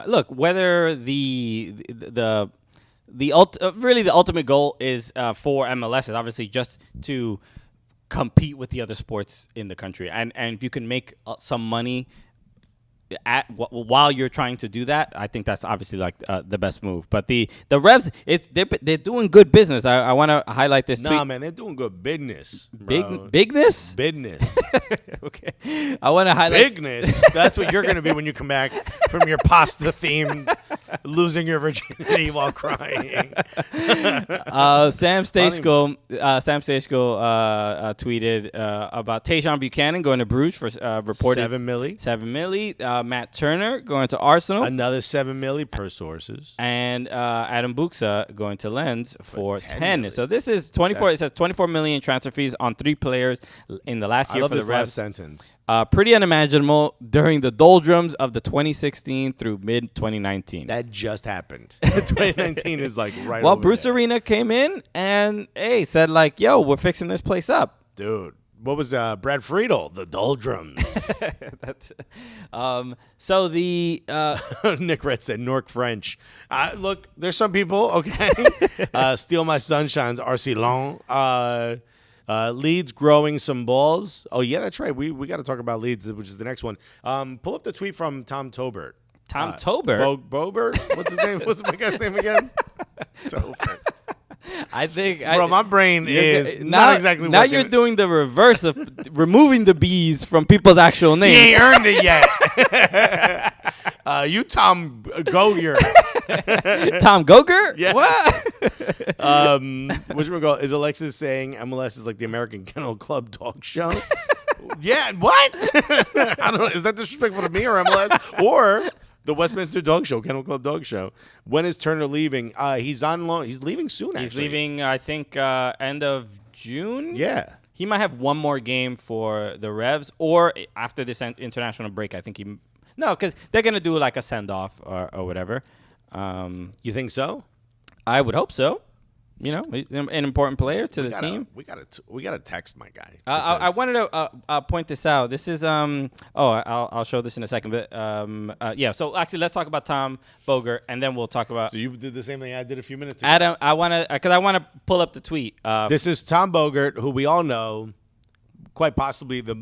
Look, whether the ultimate goal is for MLS is obviously just to compete with the other sports in the country, and if you can make some money while you're trying to do that, I think that's obviously like the best move. But the Revs, they're doing good business. I want to highlight this. Nah, man, they're doing good business. Bigness. Business. Okay, I want to highlight bigness. That's what you're going to be when you come back from your pasta themed losing your virginity while crying. Sam Stejsko tweeted about Tajon Buchanan going to Bruges for reported $7 million. Matt Turner going to Arsenal. Another $7 million per sources. And Adam Buxa going to Lens for $10 million. So this is 24. It says $24 million transfer fees on 3 players in the last year for the Revs. Last sentence. Pretty unimaginable during the doldrums of the 2016 through mid 2019. That just happened. 2019 is like right. Well, over Bruce there. Arena came in and said like, "Yo, we're fixing this place up." Dude, what was Brad Friedel? The doldrums. That's so the Nick Red said Nork French. Look, there's some people. Okay, Steal My Sunshine's RC Long. Leeds growing some balls. Oh yeah, that's right. We got to talk about Leeds, which is the next one. Pull up the tweet from Tom Tobert. Tom Tobert? Bogert? What's his name? What's my guy's name again? Tobert. I think, bro, my brain is now, not exactly. Now working. you're doing the reverse of removing the B's from people's actual names. He ain't earned it yet. You Tom Gogurt. Tom Gogurt? Yeah. What? Which we go? Is Alexis saying MLS is like the American Kennel Club dog show? Yeah. What? I don't know. Is that disrespectful to me or MLS or the Westminster Dog Show, Kennel Club Dog Show? When is Turner leaving? He's on loan. He's leaving soon. He's leaving. I think end of June. Yeah. He might have one more game for the Revs, or after this international break. I think because they're gonna do like a send off or whatever. You think so? I would hope so. He's an important player to the team. We gotta text my guy. I wanted to point this out. This is I'll show this in a second. But yeah. So actually, let's talk about Tom Bogert, and then we'll talk about. So you did the same thing I did a few minutes ago. Adam, I want to pull up the tweet. This is Tom Bogert, who we all know, quite possibly the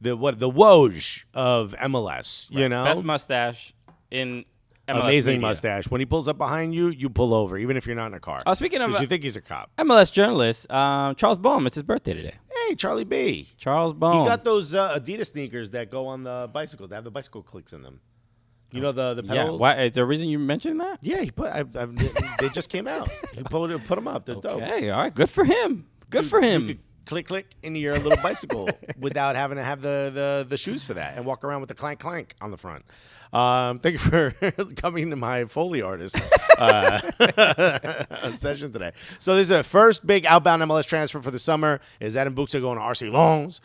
Woj of MLS. Right. You know, best mustache in. MLS amazing media. mustache. When he pulls up behind you, you pull over, even if you're not in a car. Speaking of, you think he's a cop. MLS journalist, Charles Boehm. It's his birthday today. Hey, Charlie B. Charles Boehm. He got those Adidas sneakers that go on the bicycle. They have the bicycle clicks in them. You know the pedal. Yeah. Why? Is there a reason you mentioned that? Yeah, he put. They just came out. He put them up. They're dope. Okay. All right. Good for him. Good for him. click click into your little bicycle without having to have the shoes for that and walk around with the clank clank on the front. Thank you for coming to my Foley artist session today. So there's a first big outbound MLS transfer for the summer. Is Adam Buksa going to RC Longs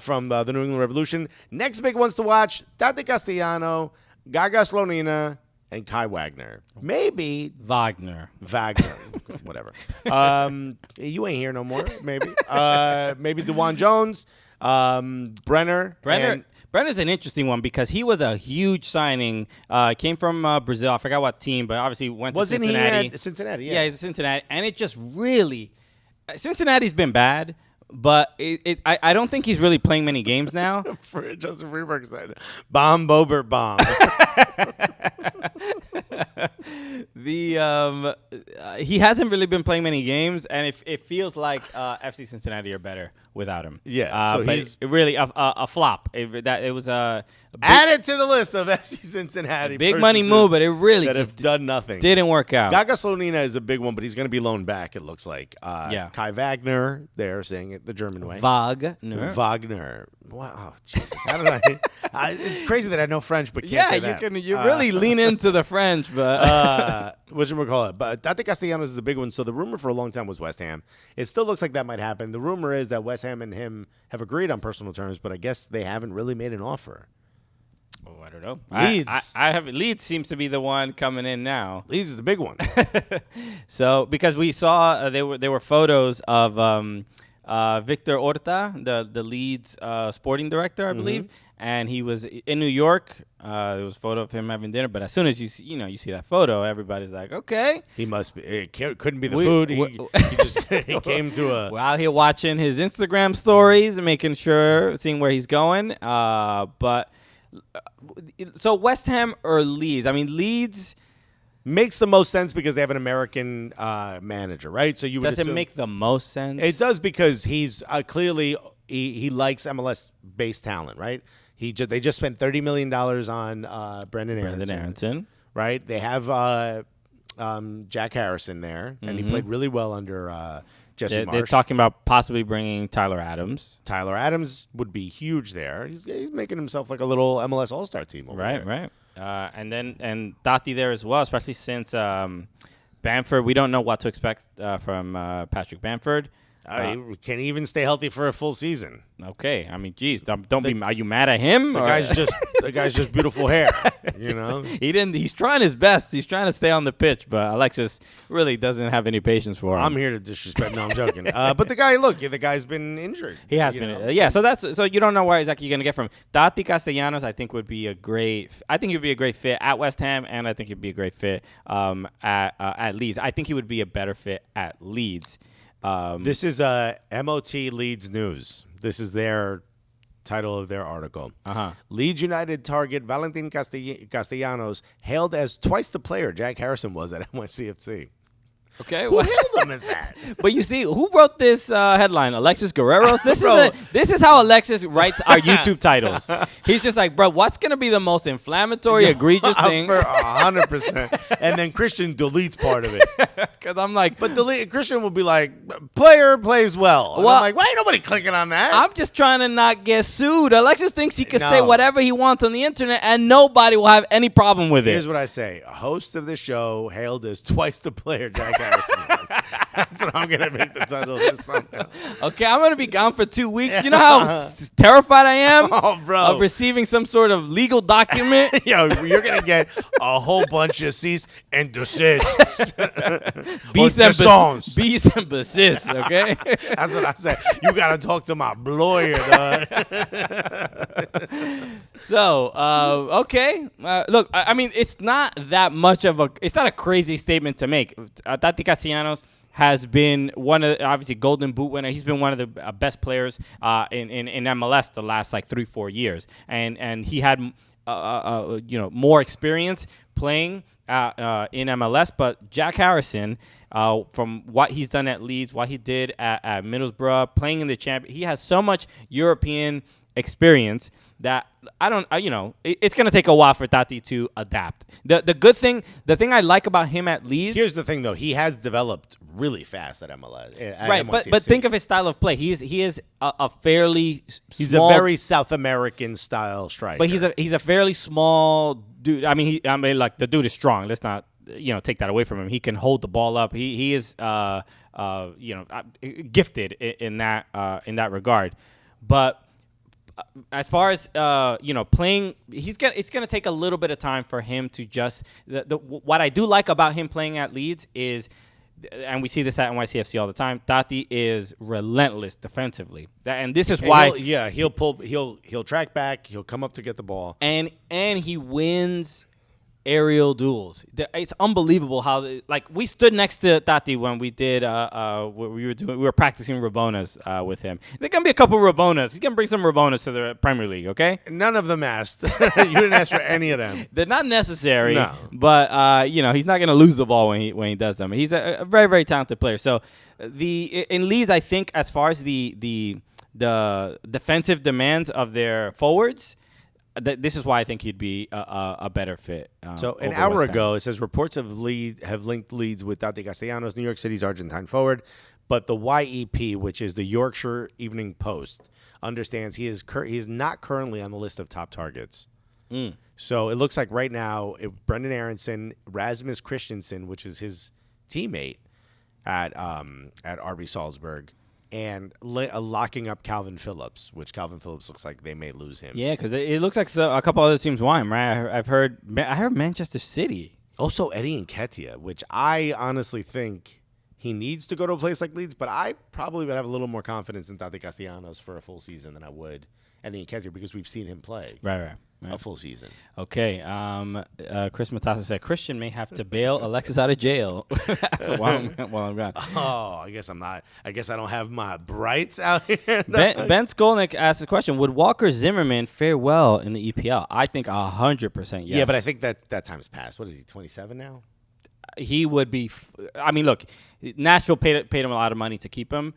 from the New England Revolution? Next big ones to watch, Taty Castellanos, Gaga Slonina, and Kai Wagner. Maybe Wagner. Whatever. You ain't here no more. Maybe. Maybe DeJuan Jones, Brenner. Brenner's an interesting one because he was a huge signing. Came from Brazil. I forgot what team, but obviously went to Cincinnati. Wasn't he at Cincinnati? Yeah, he's at Cincinnati, and it just really Cincinnati's been bad. But I don't think he's really playing many games now. For Justin Freeberg said, "Bomb, Bogert, bomb." He hasn't really been playing many games, and it feels like FC Cincinnati are better without him. Yeah, so but he's really a flop. It was a added to the list of FC Cincinnati big money move, but it really that just have done nothing. Didn't work out. Gaga Slonina is a big one, but he's going to be loaned back. It looks like. Yeah. Kai Wagner, they're saying it the German way. Wagner. Wow, Jesus! How did it's crazy that I know French, but can't say that. You really lean into the French, but whatchamacallit. But Taty Castellanos is a big one. So the rumor for a long time was West Ham. It still looks like that might happen. The rumor is that West Ham and him have agreed on personal terms, but I guess they haven't really made an offer. Oh, I don't know. Leeds. Leeds seems to be the one coming in now. Leeds is the big one. So because we saw there were photos of Victor Orta, the Leeds sporting director, I believe, and he was in New York. There was a photo of him having dinner, but as soon as you see that photo, everybody's like, okay, he must be. It couldn't be the food. He just he came to a. We're out here watching his Instagram stories, making sure, seeing where he's going. So West Ham or Leeds? I mean, Leeds makes the most sense because they have an American manager, right? So you would does it assume, make the most sense? It does because he's clearly he likes MLS based talent, right? They just spent $30 million on Brendan Aronson, right? They have Jack Harrison there, and he played really well under Jesse Marsh. They're talking about possibly bringing Tyler Adams. Tyler Adams would be huge there. He's making himself like a little MLS All-Star team over there. Right. And Taty there as well, especially since Bamford. We don't know what to expect from Patrick Bamford. He can even stay healthy for a full season. Okay, I mean, geez, don't be. Are you mad at him? The guy's just beautiful hair. You know, He's trying his best. He's trying to stay on the pitch, but Alexis really doesn't have any patience for him. I'm here to disrespect. No, I'm joking. But the guy's been injured. He has been. Yeah. So you don't know where exactly you're gonna get from. Taty Castellanos, I think would be a great. I think he'd be a great fit at West Ham, and I think he'd be a great fit at Leeds. I think he would be a better fit at Leeds. This is MOT Leeds News. This is their title of their article. Leeds United target Valentin Castellanos, hailed as twice the player Jack Harrison was at NYCFC. Okay, who hailed him as that? But you see, who wrote this headline? Alexis Guerreros. This is how Alexis writes our YouTube titles. He's just like, bro, what's gonna be the most inflammatory, egregious thing? For 100%. And then Christian deletes part of it because I'm like, but Christian will be like, player plays well. And I'm like, why ain't nobody clicking on that? I'm just trying to not get sued. Alexis thinks he can say whatever he wants on the internet, and nobody will have any problem with it. Here's what I say: a host of this show hailed as twice the player Jack Harrison. That's what I'm gonna make the title of this thumbnail. Okay, I'm gonna be gone for 2 weeks. You know how terrified I am of receiving some sort of legal document. Yo, you're gonna get a whole bunch of cease and desists. Beast and desist. Okay, that's what I said. You gotta talk to my lawyer, dog. So, okay. Look, I mean, it's not that much of it's not a crazy statement to make. Taty Castellanos has been one of obviously Golden Boot winner. He's been one of the best players in MLS the last like 3-4 years, and he had more experience playing in MLS, but Jack Harrison, from what he's done at Leeds, what he did at Middlesbrough, playing in the champion, he has so much European experience that it's going to take a while for Taty to adapt. The thing I like about him at Leeds. Here's the thing, though. He has developed really fast at MLS. Right, but think of his style of play. He is a fairly He's small, a very South American style striker. but he's a fairly small dude. I mean, like the dude is strong. Let's not take that away from him. He can hold the ball up. He is gifted in that regard. But as far as playing, it's gonna take a little bit of time for him to just. What I do like about him playing at Leeds is, and we see this at NYCFC all the time, Taty is relentless defensively, and this is why. He'll track back. He'll come up to get the ball, and he wins aerial duels. It's unbelievable how we stood next to Taty when we did we were practicing Rabonas with him. There gonna be a couple Rabonas. He's gonna bring some Rabonas to the Premier League, okay? None of them asked. You didn't ask for any of them. They're not necessary. No. But he's not gonna lose the ball when he does them. He's a very, very talented player. So in Leeds, I think as far as the defensive demands of their forwards, this is why I think he'd be a better fit. So an hour ago, it says reports have linked Leeds with Taty Castellanos, New York City's Argentine forward, but the YEP, which is the Yorkshire Evening Post, understands he is not currently on the list of top targets. So it looks like right now, Brendan Aronson, Rasmus Christensen, which is his teammate at RB Salzburg, and locking up Calvin Phillips, which Calvin Phillips looks like they may lose him. Yeah, because it looks like a couple other teams want him, right? I heard Manchester City. Also Eddie Nketiah, which I honestly think he needs to go to a place like Leeds, but I probably would have a little more confidence in Taty Castellanos for a full season than I would Eddie Nketiah because we've seen him play. Right. A full season. Okay. Chris Matassa said Christian may have to bail Alexis out of jail while I'm gone. Oh, I guess I'm not. I guess I don't have my brights out here. Ben Skolnick asked the question: would Walker Zimmerman fare well in the EPL? I think 100% yes. Yeah, but I think that time's passed. What is he? 27 now. He would be. Look, Nashville paid him a lot of money to keep him.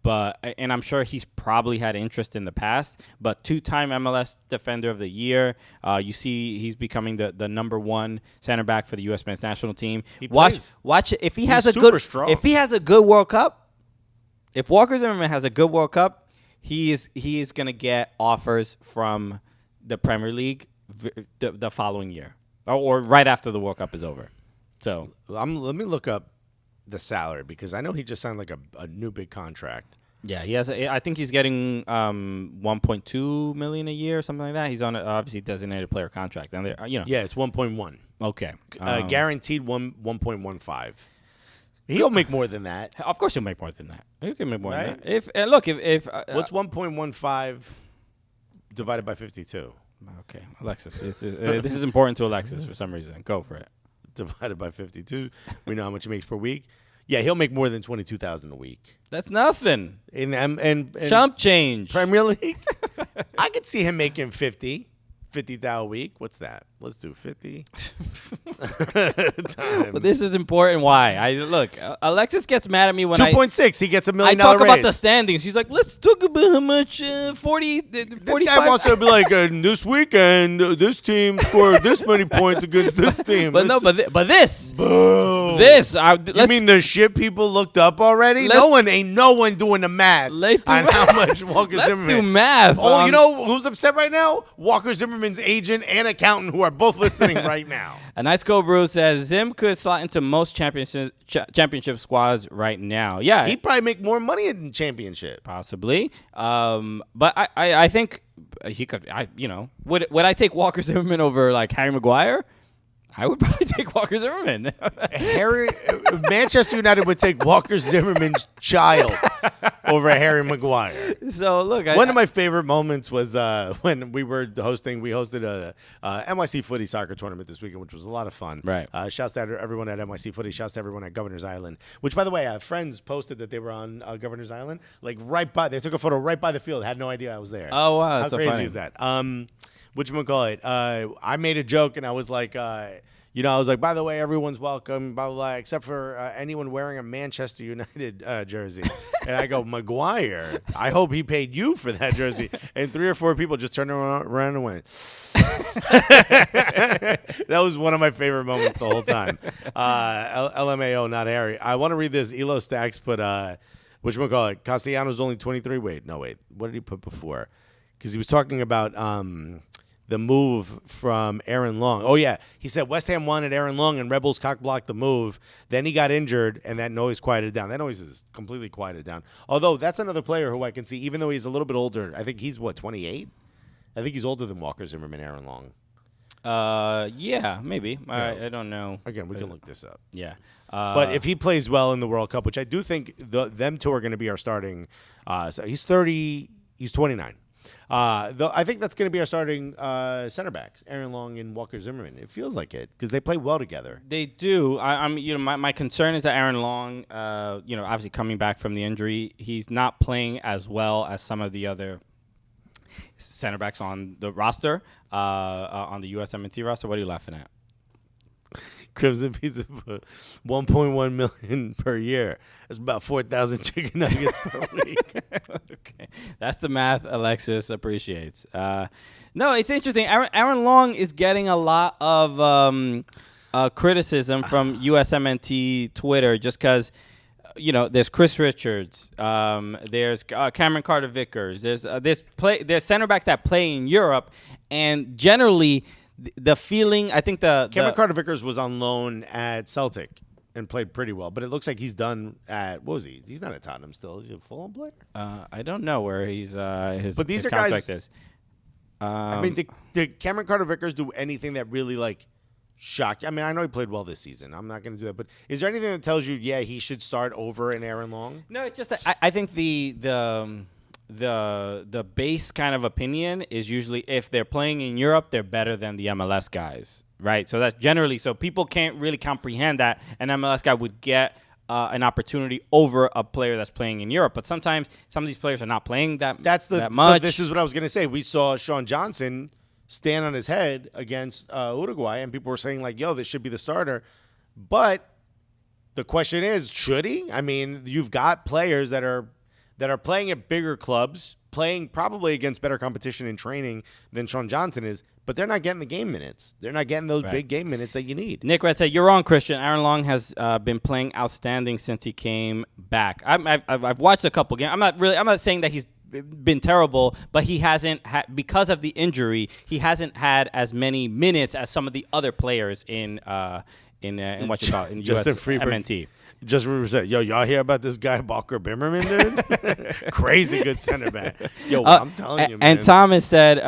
And I'm sure he's probably had interest in the past, but 2-time MLS Defender of the Year. You see he's becoming the number one center back for the U.S. men's national team. Watch if he has a good World Cup. If Walker Zimmerman has a good World Cup, he is going to get offers from the Premier League the following year or right after the World Cup is over. So let me look up the salary because I know he just signed like a new big contract. Yeah, he has. I think he's getting $1.2 million a year or something like that. He's on obviously designated player contract, and yeah, it's 1.1. Okay, guaranteed 1.15. He'll make more than that. Of course, he'll make more than that. He can make more than that. If what's 1.15 divided by 52? Okay, Alexis, this is important to Alexis for some reason. Go for it. Divided by 52, we know how much he makes per week. Yeah, he'll make more than $22,000 a week. That's nothing. And chump change. Premier League, I could see him making $50,000 a week. What's that? Let's do 50. But this is important. Why? Look. Alexis gets mad at me when 2.6. He gets $1 million. I talk about the standings. She's like, let's talk about how much 40. This guy wants to be like, this weekend, this team scored this many points against this team. But this. Boom. This. You mean the shit people looked up already? No one doing the math on how much Walker Zimmerman. Let's do math. Oh, you know who's upset right now? Walker Zimmerman's agent and accountant, who are both listening right now. A Nice Go Brew says Zim could slot into most championship squads right now. Yeah, he'd probably make more money in championship, possibly. But I think he could. Would I take Walker Zimmerman over like Harry Maguire? I would probably take Walker Zimmerman. Manchester United would take Walker Zimmerman's child over Harry Maguire. So look, one of my favorite moments was when we hosted a NYC footy soccer tournament this weekend, which was a lot of fun. Right. Shouts to everyone at NYC footy. Shouts to everyone at Governor's Island. Which, by the way, friends posted that they were on Governor's Island, like right by. They took a photo right by the field. Had no idea I was there. Oh wow, how that's crazy so funny. is that? Whatchamacallit? I made a joke and I was like, I was like, by the way, everyone's welcome, blah, blah, blah, except for anyone wearing a Manchester United jersey. And I go, Maguire, I hope he paid you for that jersey. And 3 or 4 people just turned around and went. That was one of my favorite moments the whole time. LMAO, not Harry. I want to read this. Elo Stacks put, whatchamacallit, Castellanos only 23. Wait. What did he put before? Because he was talking about the move from Aaron Long. Oh, yeah. He said West Ham wanted Aaron Long and Rebels cock-blocked the move. Then he got injured, and that noise quieted down. That noise is completely quieted down. Although that's another player who I can see, even though he's a little bit older. I think he's, 28? I think he's older than Walker Zimmerman, Aaron Long. Yeah, maybe. Yeah. I don't know. Again, we can look this up. Yeah. But if he plays well in the World Cup, which I do think them two are going to be our starting. So he's 30. He's 29. I think that's going to be our starting center backs, Aaron Long and Walker Zimmerman. It feels like it because they play well together. They do. My concern is that Aaron Long, obviously coming back from the injury, he's not playing as well as some of the other center backs on the roster, on the USWNT roster. What are you laughing at? Crimson Pizza for $1.1 million per year. That's about 4,000 chicken nuggets per week. Okay, that's the math Alexis appreciates. No, it's interesting. Aaron Long is getting a lot of criticism from USMNT Twitter just because. There's Chris Richards, there's Cameron Carter-Vickers, there's center backs that play in Europe, and generally the feeling, I think Cameron Carter-Vickers was on loan at Celtic and played pretty well, but it looks like he's done at, what was he? He's not at Tottenham still. Is he a Fulham player? I don't know where his but these his are contract guys, is. Did Cameron Carter-Vickers do anything that really shocked? I mean, I know he played well this season. I'm not going to do that. But is there anything that tells you, he should start over in Aaron Long? No, it's just that I think the base kind of opinion is usually if they're playing in Europe, they're better than the MLS guys, right? So that's generally so people can't really comprehend that an MLS guy would get an opportunity over a player that's playing in Europe. But sometimes some of these players are not playing that much. So this is what I was going to say. We saw Sean Johnson stand on his head against Uruguay, and people were saying this should be the starter. But the question is, should he? I mean, you've got players that are playing at bigger clubs, playing probably against better competition in training than Sean Johnson is, but they're not getting the game minutes. They're not getting those big game minutes that you need. Nick Red said, "You're wrong, Christian. Aaron Long has been playing outstanding since he came back. I've watched a couple games. I'm not saying that he's been terrible, but he hasn't because of the injury. He hasn't had as many minutes as some of the other players in USMNT. Just said, y'all hear about this guy Bogert Zimmerman, dude? Crazy good center back. I'm telling you, man. And Thomas said,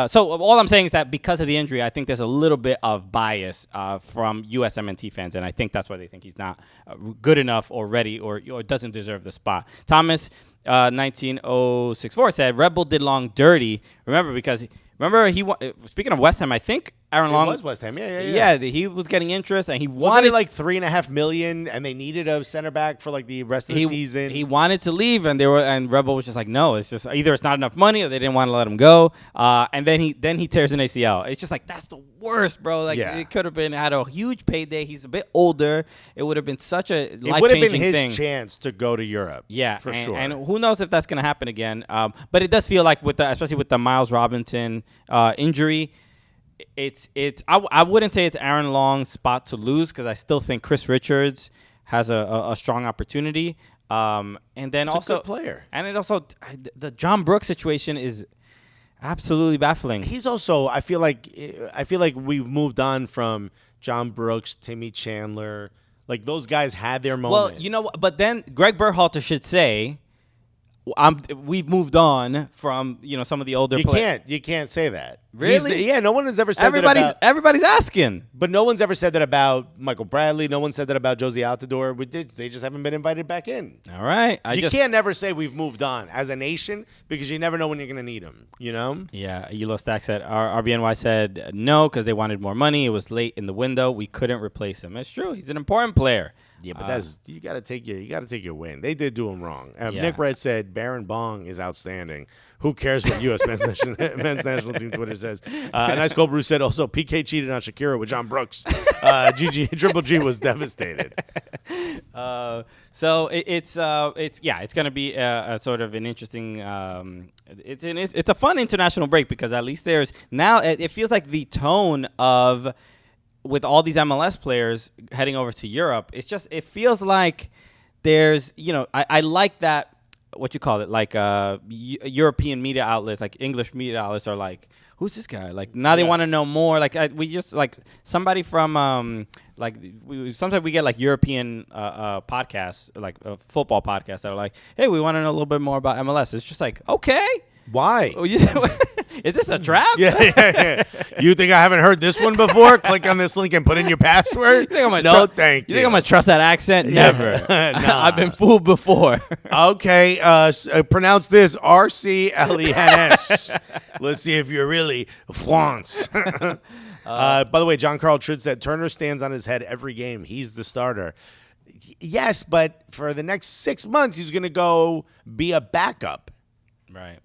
so all I'm saying is that because of the injury, I think there's a little bit of bias from USMNT fans, and I think that's why they think he's not good enough or ready or doesn't deserve the spot. Thomas 19064 said Rebel did Long dirty. Remember he speaking of West Ham, I think Aaron Long was West Ham. Yeah, he was getting interest and he wanted $3.5 million, and they needed a center back for the rest of the season. He wanted to leave, and Rebel was just like, no, it's just either it's not enough money or they didn't want to let him go. And then he tears an ACL. It's just that's the worst, bro. It could have had a huge payday. He's a bit older. It would have been such a life-changing thing. It would have been his chance to go to Europe. Yeah, for sure. And who knows if that's going to happen again? But it does feel like especially with the Miles Robinson injury. I wouldn't say it's Aaron Long's spot to lose because I still think Chris Richards has a strong opportunity. And then it's also a good player. And it also the John Brooks situation is absolutely baffling. He's also I feel like we've moved on from John Brooks, Timmy Chandler. Those guys had their moment. Well, you know what? But then Greg Berhalter should say, we've moved on from some of the older players. You can't say that. Really? No one has ever said that about... Everybody's asking. But no one's ever said that about Michael Bradley. No one said that about Josie Altidore. They just haven't been invited back in. All right. You can't never say we've moved on as a nation because you never know when you're going to need them, Yeah. Elo Stack said, RBNY said no because they wanted more money. It was late in the window. We couldn't replace him. It's true. He's an important player. Yeah, but that's you got to take your win. They did do him wrong. Yeah. Nick Red said Baron Bong is outstanding. Who cares what U.S. men's national team Twitter says? A nice cold brew said also PK cheated on Shakira with John Brooks. Triple G was devastated. So it's going to be a sort of an interesting. It's a fun international break because at least there's now it feels like the tone of. With all these MLS players heading over to Europe, it feels like there's, I like that, what you call it, like European media outlets, like English media outlets are like, who's this guy? Like now they want to know more. Like we just like somebody from sometimes we get like European podcasts, like football podcasts that are like, hey, we want to know a little bit more about MLS. It's just like, okay. Why? Is this a trap? Yeah. You think I haven't heard this one before? Click on this link and put in your password. Thank you. Thank you. You think I'm gonna trust that accent? Never. Nah. I've been fooled before. Okay. Pronounce this RCLENS. Let's see if you're really France. By the way, John Carl Trid said Turner stands on his head every game. He's the starter. Yes, but for the next 6 months, he's gonna go be a backup. Right.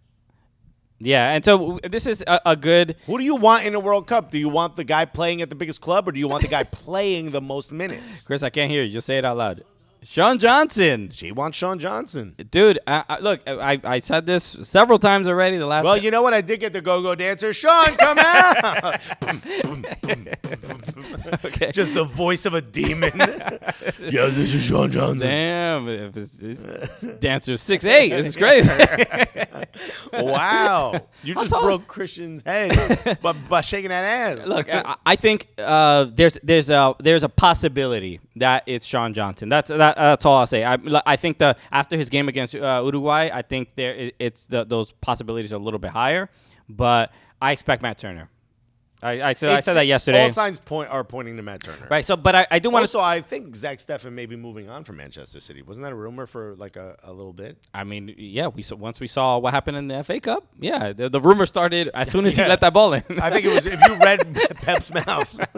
Yeah, and so this is a good... Who do you want in the World Cup? Do you want the guy playing at the biggest club, or do you want the guy playing the most minutes? Chris, I can't hear you. Just say it out loud. Sean Johnson. She wants Sean Johnson. Dude, look, I said this several times already. Well, you know what? I did get the go-go dancer. Sean, come out. Okay. Just the voice of a demon. Yeah, this is Sean Johnson. Damn. This dancer's 6'8". This is crazy. Wow. You just broke Christian's head by shaking that ass. Look, I think there's a possibility that it's Sean Johnson. That's all I'll say. I think after his game against Uruguay, I think those possibilities are a little bit higher. But I expect Matt Turner. I said that yesterday. All signs are pointing to Matt Turner. Right. So, but I do want to. Also, I think Zach Steffen may be moving on from Manchester City. Wasn't that a rumor for like a little bit? I mean, yeah. Once we saw what happened in the FA Cup, yeah, the rumor started as soon as he let that ball in. I think it was if you read Pep's mouth,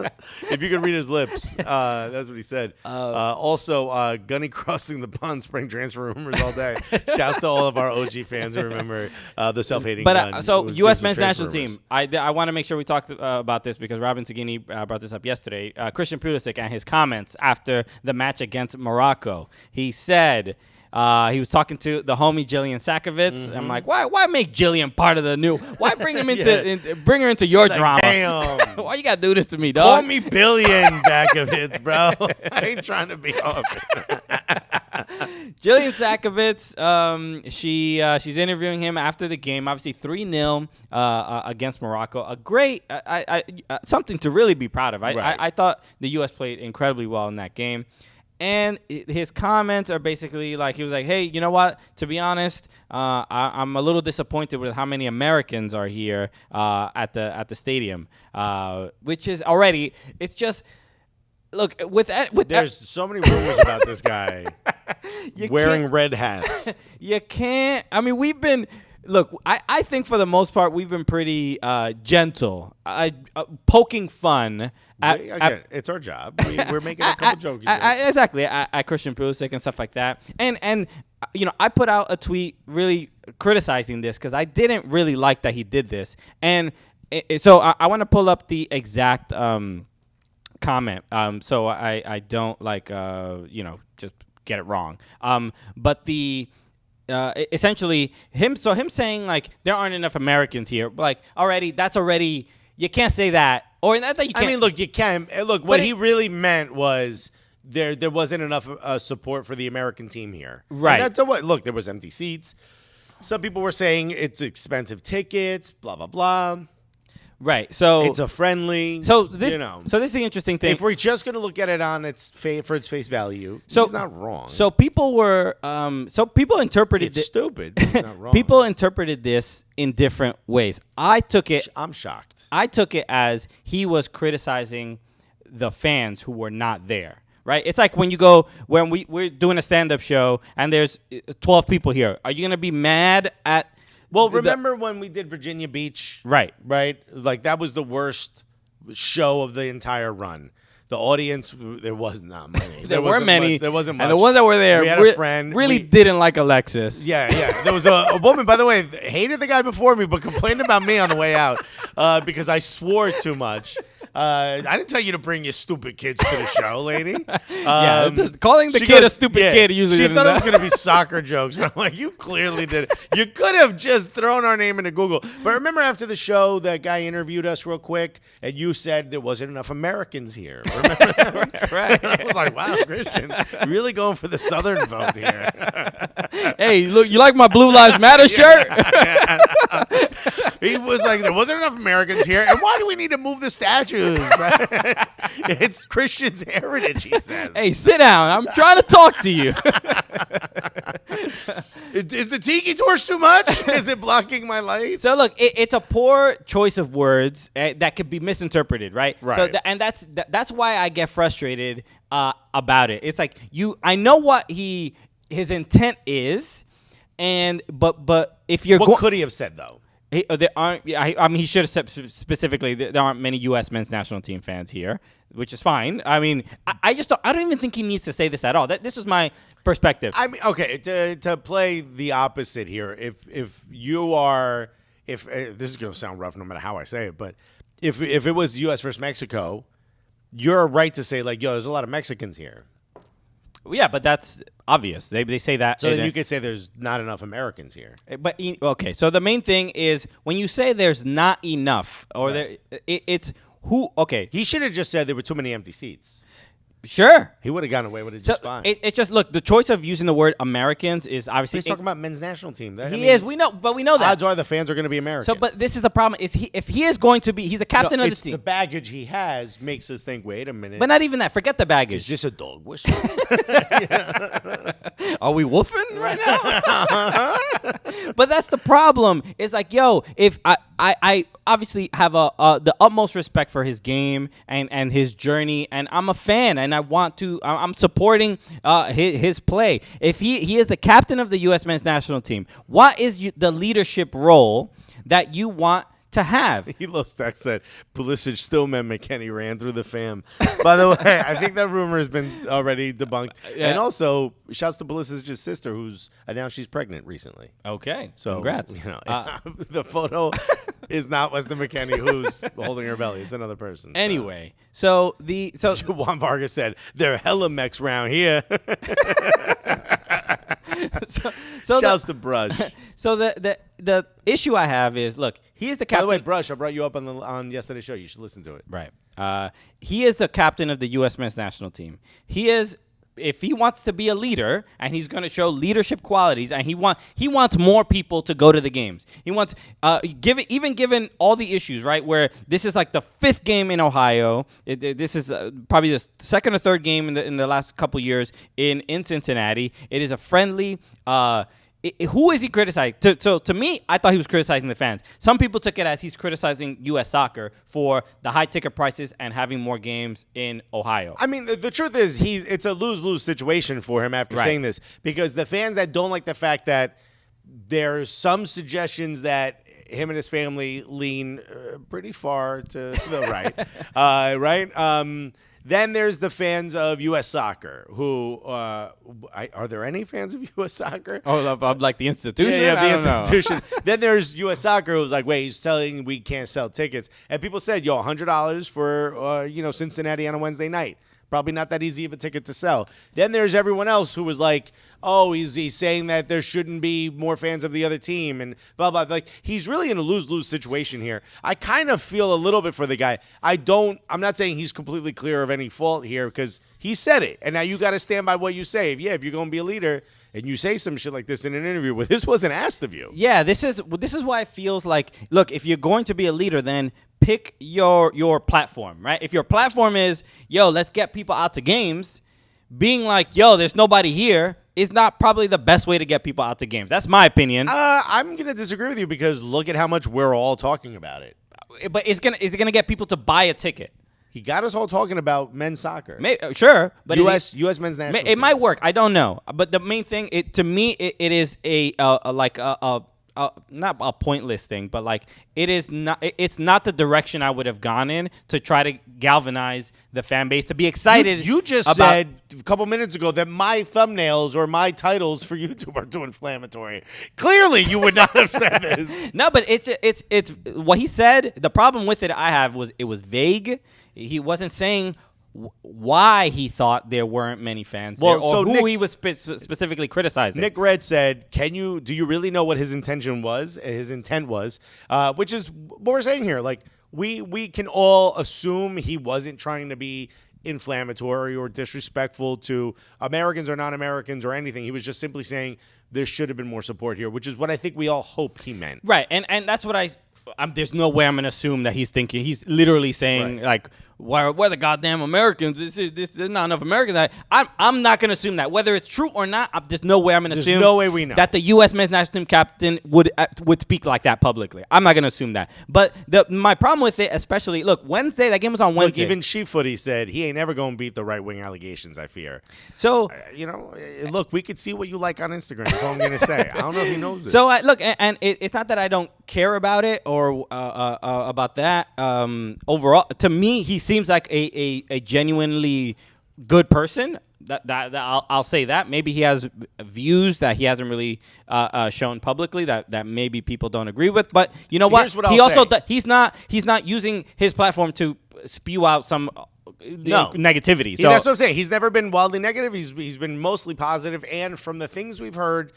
if you could read his lips, that's what he said. Also, Gunny crossing the pond, spring transfer rumors all day. Shouts to all of our OG fans who remember the self-hating. But so U.S. men's national team, I want to make sure we talk about this because Robin Sagini brought this up yesterday. Christian Pulisic and his comments after the match against Morocco. He said he was talking to the homie Jillian Sakovic. I'm like, why make Jillian part of the new? Why bring him bring her into your drama? Damn. Why you gotta do this to me, dog? Call me Billion Bakovitz, bro. I ain't trying to be on. Jillian Sakovic, she's interviewing him after the game. Obviously 3-0 against Morocco. A great, something to really be proud of. I thought the U.S. played incredibly well in that game. And his comments are basically like, he was like, hey, you know what? To be honest, I'm a little disappointed with how many Americans are here at the stadium, which is already, it's just, look, there's so many rumors about this guy wearing red hats. You can't, I mean, we've been, look, I think for the most part, we've been pretty gentle, poking fun. It's our job. We're making a couple jokes. Exactly. At Christian Pulisic and stuff like that. And I put out a tweet really criticizing this because I didn't really like that he did this. And so I want to pull up the exact comment so I don't just get it wrong. But the... essentially him saying like there aren't enough Americans here, like that's already you can't say that, or not that you can't. I mean, look, you can look. What he really meant was there wasn't enough support for the American team here, right? And that's what. Look, there was empty seats. Some people were saying it's expensive tickets, blah blah blah. Right. So it's a friendly. So this, So this is the interesting thing. If we're just going to look at it on its for its face value, he's not wrong. So people were. So people interpreted. It's stupid. But it's not wrong. People interpreted this in different ways. I took it. I'm shocked. I took it as he was criticizing the fans who were not there. Right. It's like when we're doing a stand-up show and there's 12 people here. Are you going to be mad at? Well, remember when we did Virginia Beach? Right. Like, that was the worst show of the entire run. The audience, there was not many. There were many. There wasn't much. And the ones that were there we had a friend. really didn't like Alexis. Yeah. There was a woman, by the way, hated the guy before me, but complained about me on the way out because I swore too much. I didn't tell you to bring your stupid kids to the show, lady. Calling the kid a stupid kid usually. She thought it was going to be soccer jokes. And I'm like, you clearly did it. You could have just thrown our name into Google. But remember after the show, that guy interviewed us real quick, and you said there wasn't enough Americans here. Remember that? Right. I was like, wow, Christian, really going for the Southern vote here. Hey, look, you like my Blue Lives Matter shirt? He was like, there wasn't enough Americans here, and why do we need to move the statues? Right? It's Christian's heritage, he says. Hey, sit down. I'm trying to talk to you. Is the tiki torch too much? Is it blocking my light? So look, it's a poor choice of words that could be misinterpreted, right? Right. So and that's why I get frustrated about it. It's like I know what his intent is, but if you're what could he have said though? There aren't. I mean, he should have said specifically there aren't many U.S. men's national team fans here, which is fine. I mean, I don't even think he needs to say this at all. This is my perspective. I mean, okay, to play the opposite here, if this is gonna sound rough, no matter how I say it, but if it was U.S. versus Mexico, you're right to say like, yo, there's a lot of Mexicans here. Yeah, but that's obvious. They say that. So then you could say there's not enough Americans here. But okay, so the main thing is when you say there's not enough, or right. It's who? Okay, he should have just said there were too many empty seats. Sure, he would have gotten away with it just fine. It's just look, the choice of using the word Americans is obviously. He's talking about men's national team. We know that. Odds are the fans are going to be American. So, but this is the problem: is if he is going to be, he's a captain of the team. The baggage he has makes us think. Wait a minute. But not even that. Forget the baggage. Is this a dog whistle? Are we woofing right now? But that's the problem. It's like, yo, if I obviously have the utmost respect for his game and his journey, and I'm a fan, and I'm supporting his play. If he is the captain of the U.S. men's national team, what is the leadership role that you want to have? Hilo Stack said, Pulisic still meant McKennie ran through the fam. By the way, I think that rumor has been already debunked. Yeah. And also, shouts to Pulisic's sister, who's announced she's pregnant recently. Okay, so congrats. You know, the photo is not Weston McKennie who's holding her belly. It's another person. Anyway, so Juan Vargas said, they're hella Mex round here. Shouts to Brush. So the issue I have is, look, he is the captain. By the way, Brush, I brought you up on yesterday's show. You should listen to it. Right. He is the captain of the U.S. men's national team. He is. If he wants to be a leader and he's going to show leadership qualities, and he wants more people to go to the games. He wants given all the issues, right, where this is like the 5th game in Ohio. This is probably the 2nd or 3rd game in the last couple years in Cincinnati. It is a friendly. Who is he criticizing? So to me, I thought he was criticizing the fans. Some people took it as he's criticizing U.S. soccer for the high ticket prices and having more games in Ohio. I mean, the truth is it's a lose-lose situation for him after saying this, because the fans that don't like the fact that there's some suggestions that him and his family lean pretty far to the right, right? Then there's the fans of U.S. soccer who are there any fans of U.S. soccer? Oh, of like the institution? Yeah, the institution. Then there's U.S. soccer who's like, wait, he's telling we can't sell tickets. And people said, yo, $100 for Cincinnati on a Wednesday night. Probably not that easy of a ticket to sell. Then there's everyone else who was like, oh, he's saying that there shouldn't be more fans of the other team and blah, blah. Like, he's really in a lose-lose situation here. I kind of feel a little bit for the guy. I'm not saying he's completely clear of any fault here because he said it. And now you got to stand by what you say. If you're going to be a leader and you say some shit like this in an interview, well, this wasn't asked of you. Yeah, this is why it feels like, look, if you're going to be a leader, then pick your platform, right? If your platform is, yo, let's get people out to games, being like, yo, there's nobody here is not probably the best way to get people out to games. That's my opinion. I'm going to disagree with you because look at how much we're all talking about it. But is it gonna get people to buy a ticket? He got us all talking about men's soccer. Sure, but U.S. men's national team. It might work. I don't know. But the main thing, to me, it is a not a pointless thing, but like it's not the direction I would have gone in to try to galvanize the fan base to be excited. You just said a couple minutes ago that my thumbnails or my titles for YouTube are too inflammatory. Clearly, you would not have said this. No, but it's what he said. The problem with it I have was it was vague. He wasn't saying why he thought there weren't many fans there, or who he was specifically criticizing. Nick Red said, do you really know what his intent was? Which is what we're saying here. Like, we can all assume he wasn't trying to be inflammatory or disrespectful to Americans or non-Americans or anything. He was just simply saying there should have been more support here, which is what I think we all hope he meant. Right, and that's what there's no way I'm going to assume that he's thinking. He's literally saying, like, where the goddamn Americans? There's not enough Americans. I'm not going to assume that. Whether it's true or not, there's no way I'm going to assume. There's no way we know. That the U.S. men's national team captain would speak like that publicly. I'm not going to assume that. But my problem with it, especially, look, Wednesday, that game was on Wednesday. Look, even Sheepfooty said he ain't never going to beat the right-wing allegations, I fear. So, look, we could see what you like on Instagram. That's all I'm going to say. I don't know if he knows this. So, look, and it's not that I don't care about it or about that. Overall, to me, he seems like a genuinely good person. That I'll say that. Maybe he has views that he hasn't really shown publicly that maybe people don't agree with. But you know what? He's not using his platform to spew out some negativity. So that's what I'm saying. He's never been wildly negative. He's been mostly positive. And from the things we've heard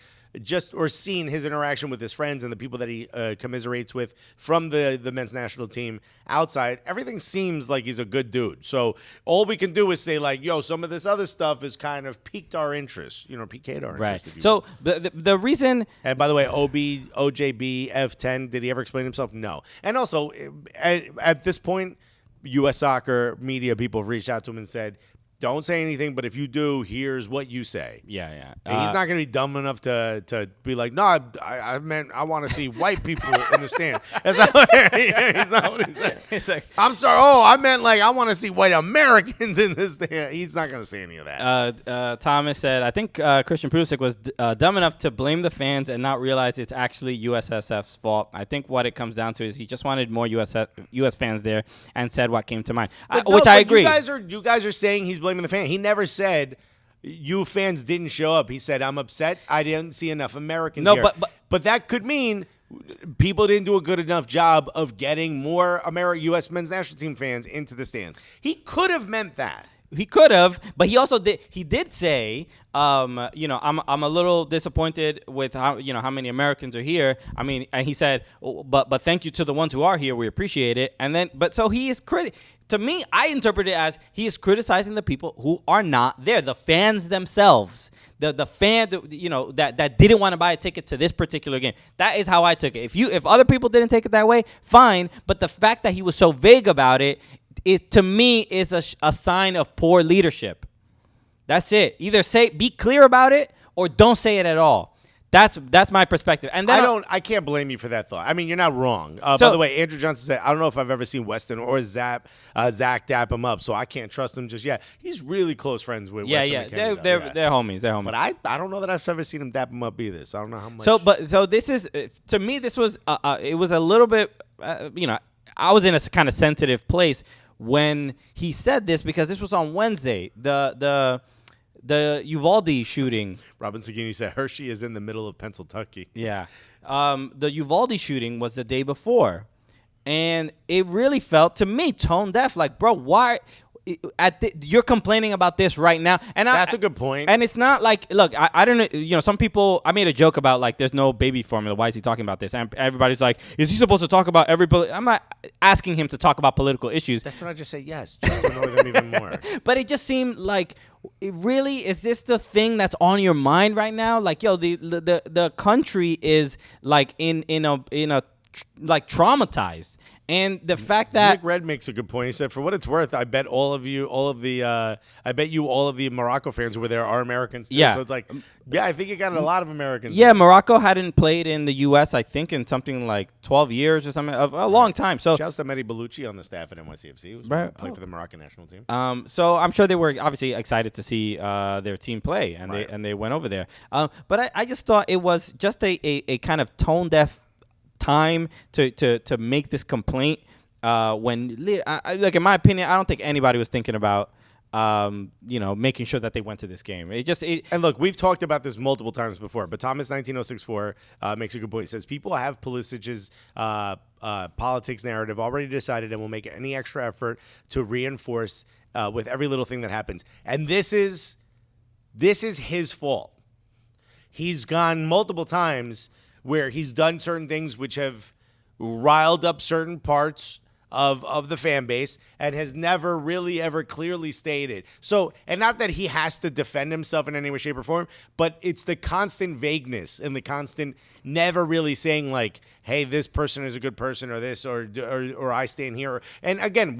or seen his interaction with his friends and the people that he commiserates with from the men's national team outside, everything seems like he's a good dude. So all we can do is say, like, yo, some of this other stuff has kind of piqued our interest, piqued our interest. Right. So the reason... And by the way, OJB F10, did he ever explain himself? No. And also, at this point, U.S. soccer media people have reached out to him and said, don't say anything, but if you do, here's what you say. Yeah. He's not going to be dumb enough to be like, no, I meant I want to see white people in the stand. That's he's not what he said. He's like, I'm sorry. Oh, I meant like I want to see white Americans in the stand. He's not going to say any of that. Thomas said, I think Christian Pulisic was dumb enough to blame the fans and not realize it's actually USSF's fault. I think what it comes down to is he just wanted more US fans there and said what came to mind, which I agree. You guys are saying he's blaming the fan. He never said you fans didn't show up. He said, I'm upset I didn't see enough Americans here. But that could mean people didn't do a good enough job of getting more U.S. men's national team fans into the stands. He could have meant that. He could have, but he also did. He did say, I'm a little disappointed with how many Americans are here. I mean, and he said, but thank you to the ones who are here. We appreciate it. And then, so he is To me, I interpret it as he is criticizing the people who are not there, the fans themselves. The fan, that didn't want to buy a ticket to this particular game. That is how I took it. If other people didn't take it that way, fine. But the fact that he was so vague about it, to me, is a sign of poor leadership. That's it. Either be clear about it or don't say it at all. That's my perspective. And then I can't blame you for that thought. I mean, you're not wrong. By the way, Andrew Johnson said, I don't know if I've ever seen Weston or Zach dap him up, so I can't trust him just yet. He's really close friends with Weston. Yeah. They're homies. But I don't know that I've ever seen him dap him up either, so I don't know how much. So this is, to me, this was, it was a little bit, I was in a kind of sensitive place when he said this because this was on Wednesday. The Uvalde shooting. Robin Sagini said Hershey is in the middle of Pennsylvania. Yeah. The Uvalde shooting was the day before. And it really felt, to me, tone deaf. Like, bro, why... you're complaining about this right now. And that's a good point. And it's not like, look, I don't know, some people, I made a joke about, like, there's no baby formula. Why is he talking about this? And everybody's like, is he supposed to talk about I'm not asking him to talk about political issues. That's what I just said, yes, just to annoy them even more. But it just seemed like, is this the thing that's on your mind right now? Like, yo, the country is, like, in a like traumatized. And the fact that Nick Red makes a good point. He said, "For what it's worth, I bet all of the Morocco fans who were there are Americans too." Yeah. So it's like, yeah, I think you got a lot of Americans. Yeah, Morocco hadn't played in the U.S. I think in something like 12 years or something, a long time. So shouts to Mehdi Bellucci on the staff at NYCFC, who's played for the Moroccan national team. So I'm sure they were obviously excited to see their team play, and they went over there. But I just thought it was just a kind of tone deaf time to make this complaint. When like in my opinion, I don't think anybody was thinking about making sure that they went to this game. And look, we've talked about this multiple times before, but Thomas 19064 makes a good point. He says people have Pulisic's politics narrative already decided and will make any extra effort to reinforce with every little thing that happens. And this is his fault. He's gone multiple times where he's done certain things which have riled up certain parts of the fan base and has never really ever clearly stated. So, and not that he has to defend himself in any way, shape, or form, but it's the constant vagueness and the constant never really saying like, hey, this person is a good person or this or I stand here. And again,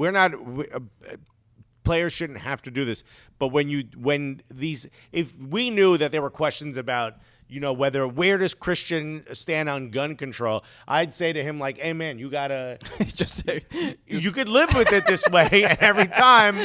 players shouldn't have to do this. But if we knew that there were questions about, where does Christian stand on gun control? I'd say to him like, hey man, you gotta you could live with it this way. And every time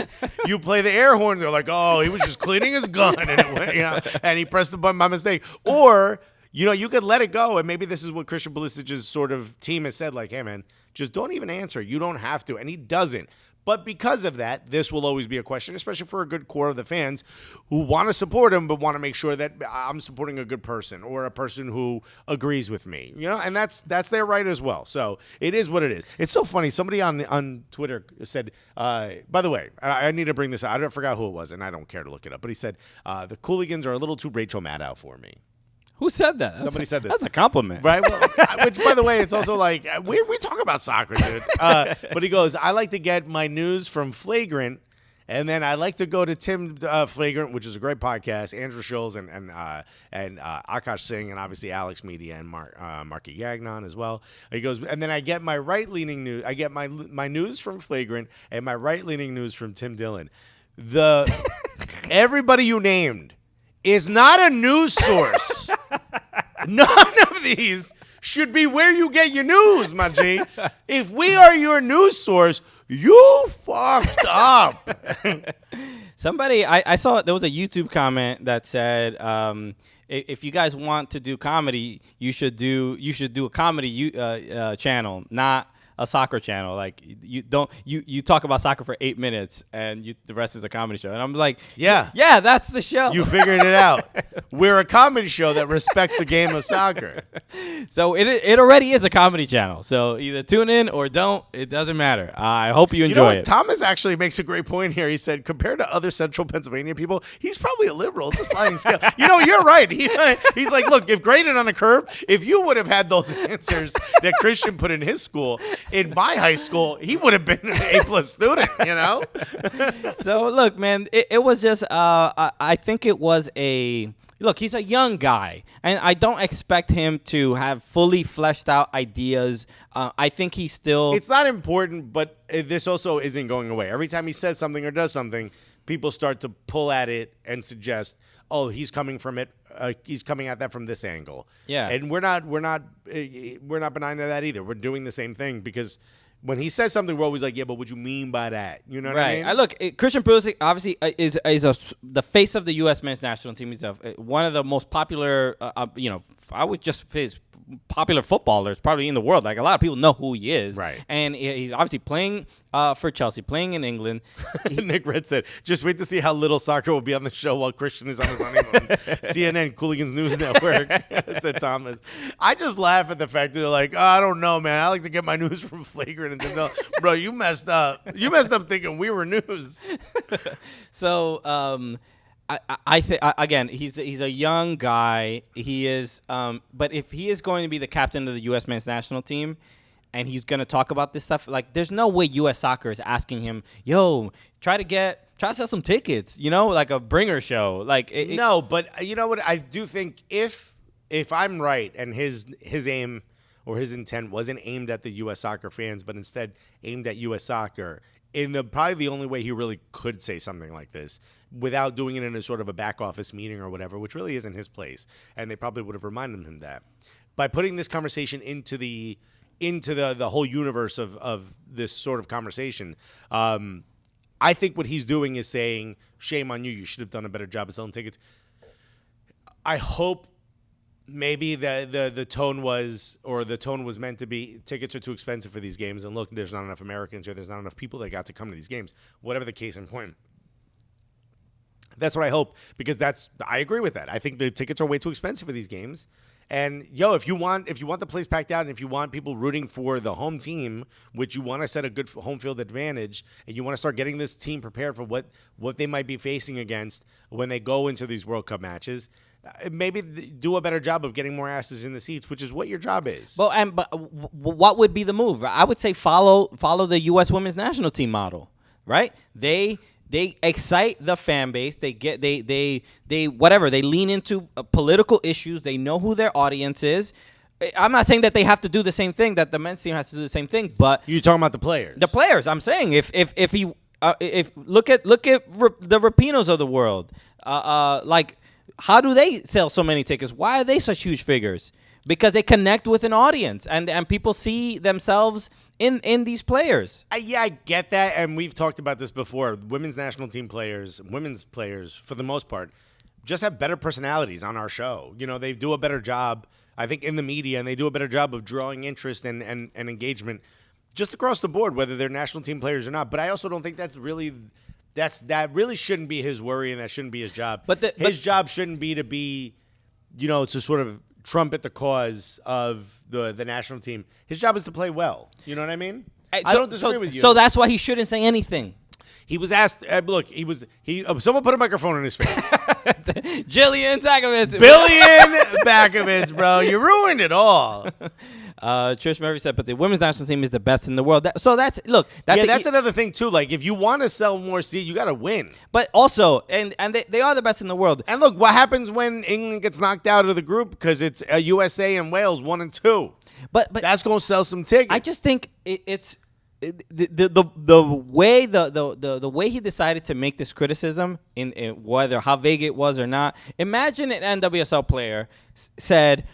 you play the air horn, they're like, oh, he was just cleaning his gun and it went, and he pressed the button by mistake. Or, you could let it go. And maybe this is what Christian Pulisic's sort of team has said, like, hey man, just don't even answer. You don't have to. And he doesn't. But because of that, this will always be a question, especially for a good core of the fans who want to support him but want to make sure that I'm supporting a good person or a person who agrees with me. And that's their right as well. So it is what it is. It's so funny. Somebody on Twitter said, by the way, I need to bring this up. I forgot who it was, and I don't care to look it up. But he said, the Cooligans are a little too Rachel Maddow for me. Who said that? Somebody said this. That's a compliment. Right? Well, which, by the way, it's also like, we talk about soccer, dude. But he goes, I like to get my news from Flagrant, and then I like to go to Tim Flagrant, which is a great podcast, Andrew Schulz and Akash Singh, and obviously Alex Media and Marky Gagnon as well. He goes, and then I get my right-leaning news. I get my news from Flagrant and my right-leaning news from Tim Dillon. Everybody you named is not a news source. None of these should be where you get your news, my G. If we are your news source, you fucked up. Somebody, I saw there was a YouTube comment that said, if you guys want to do comedy, you should do a comedy channel, not a soccer channel. Like you talk about soccer for 8 minutes and the rest is a comedy show. And I'm like, yeah, that's the show. You figured it out. We're a comedy show that respects the game of soccer. So it already is a comedy channel. So either tune in or don't. It doesn't matter. I hope you enjoy it. Thomas actually makes a great point here. He said, compared to other central Pennsylvania people, he's probably a liberal. It's a sliding scale. You're right. He's like, look, if graded on a curve, if you would have had those answers that Christian put in his school, in my high school, he would have been an A+ student, So, look, man, it was just, I think it was look, he's a young guy, and I don't expect him to have fully fleshed out ideas. I think he's still... It's not important, but this also isn't going away. Every time he says something or does something, people start to pull at it and suggest, oh, he's coming from it. He's coming at that from this angle. Yeah, and we're not benign to that either. We're doing the same thing because when he says something, we're always like, yeah, but what you mean by that? You know what I mean? Look, Christian Pulisic obviously is the face of the U.S. men's national team. He's one of the most popular. I would just his popular footballers probably in the world. Like a lot of people know who he is. Right. And he's obviously playing for Chelsea, playing in England. Nick Red said, just wait to see how little soccer will be on the show while Christian is on his honeymoon. CNN, Cooligans News Network, said Thomas. I just laugh at the fact that they're like, I don't know, man. I like to get my news from Flagrant. And bro, you messed up. You messed up thinking we were news. So, I think again, he's a young guy. He is, but if he is going to be the captain of the U.S. men's national team, and he's going to talk about this stuff, like there's no way U.S. Soccer is asking him, "Yo, try to sell some tickets," like a bringer show. Like no, but you know what? I do think if I'm right and his aim or his intent wasn't aimed at the U.S. soccer fans, but instead aimed at U.S. soccer, in probably the only way he really could say something like this without doing it in a sort of a back office meeting or whatever, which really isn't his place. And they probably would have reminded him that. By putting this conversation into the whole universe of this sort of conversation, I think what he's doing is saying, shame on you. You should have done a better job of selling tickets. I hope maybe the tone was meant to be tickets are too expensive for these games. And look, there's not enough Americans here. There's not enough people that got to come to these games. Whatever the case in point. That's what I hope, because I agree with that. I think the tickets are way too expensive for these games. And if you want the place packed out, and if you want people rooting for the home team, which you want to set a good home field advantage, and you want to start getting this team prepared for what they might be facing against when they go into these World Cup matches, maybe do a better job of getting more asses in the seats, which is what your job is. Well, but what would be the move? I would say follow the U.S. Women's National Team model, right? They excite the fan base. They lean into political issues. They know who their audience is. I'm not saying that they have to do the same thing, that the men's team has to do the same thing, but you're talking about the players. The players. I'm saying if look at the Rapinos of the world, like how do they sell so many tickets? Why are they such huge figures? Because they connect with an audience, and people see themselves in these players. I get that, and we've talked about this before. Women's national team players, women's players, for the most part, just have better personalities on our show. They do a better job, I think, in the media, and they do a better job of drawing interest and engagement just across the board, whether they're national team players or not. But I also don't think that really shouldn't be his worry, and that shouldn't be his job. His job shouldn't be to sort of trumpet the cause of the national team. His job is to play well. You know what I mean? I don't disagree with you. So that's why he shouldn't say anything. He was asked. Look, someone put a microphone in his face. Jillian Zakovitz. Billion Bakovitz, bro. You ruined it all. Trish Murphy said, but the women's national team is the best in the world. That's another thing too. Like, if you want to sell more seats, you got to win. But also, and they are the best in the world. And look, what happens when England gets knocked out of the group because it's USA and Wales 1 and 2? But that's gonna sell some tickets. I just think it's the way he decided to make this criticism in whether how vague it was or not. Imagine an NWSL player said.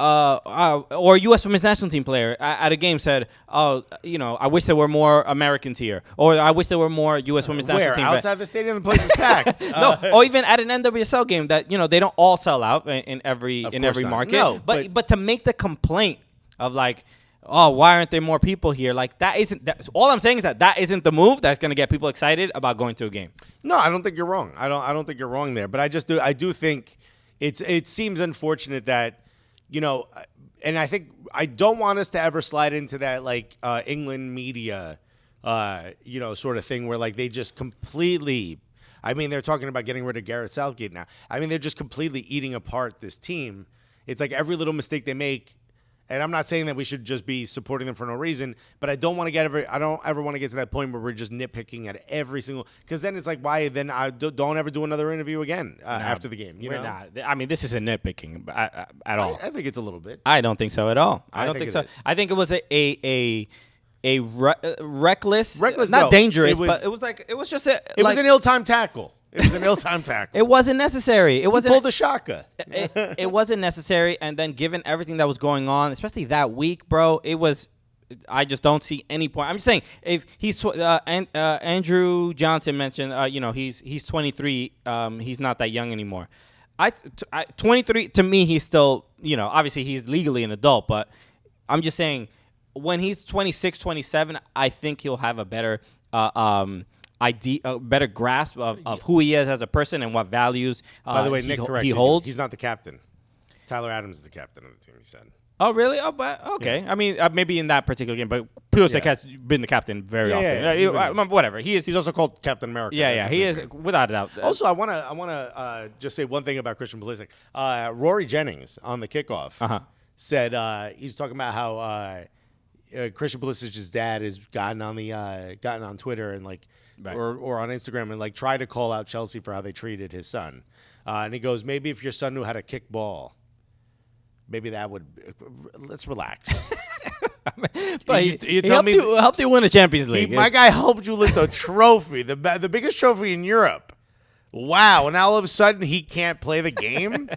Or U.S. Women's National Team player at a game said, I wish there were more Americans here. Or I wish there were more U.S. Women's National Team. Where? Outside the stadium, the place is packed. No, or even at an NWSL game that, they don't all sell out in every market. No, but to make the complaint of like, oh, why aren't there more people here? Like, all I'm saying is that isn't the move that's going to get people excited about going to a game. No, I don't think you're wrong. I don't think you're wrong there. But I do think it seems unfortunate that, and I don't want us to ever slide into that, like, England media, sort of thing where, like, they just completely, they're talking about getting rid of Gareth Southgate now. They're just completely eating apart this team. It's like every little mistake they make, and I'm not saying that we should just be supporting them for no reason, but I don't ever want to get to that point where we're just nitpicking at every single, because then it's like, why then I don't ever do another interview again after the game. We're not. This isn't nitpicking at all. I think it's a little bit. I don't think so at all. I don't think so. I think it was a reckless, not no, dangerous, but it was just it was an ill-timed tackle. It was an ill-timed tackle. It wasn't necessary. It wasn't. He pulled a shaka. It wasn't necessary. And then, given everything that was going on, especially that week, bro, it was. I just don't see any point. I'm just saying, if he's Andrew Johnson mentioned, he's 23. He's not that young anymore. 23 to me, he's still, obviously he's legally an adult, but I'm just saying, when he's 26, 27, I think he'll have a better a better grasp of who he is as a person and what values By the way, Nick corrected he holds. He's not the captain. Tyler Adams is the captain of the team, he said. Oh, really? Oh, but okay. Yeah. Maybe in that particular game, but Pulisic has been the captain very often. Whatever. He's also called Captain America. Yeah, he is, without a doubt. Also, I want to just say one thing about Christian Pulisic. Rory Jennings on the kickoff said he's talking about how Christian Pulisic's dad has gotten on Twitter and or on Instagram and tried to call out Chelsea for how they treated his son. And he goes, maybe if your son knew how to kick ball, maybe that would. Let's relax. But you he tell me helped you win a Champions League. my guy helped you lift a trophy, the biggest trophy in Europe. Wow, and now all of a sudden he can't play the game?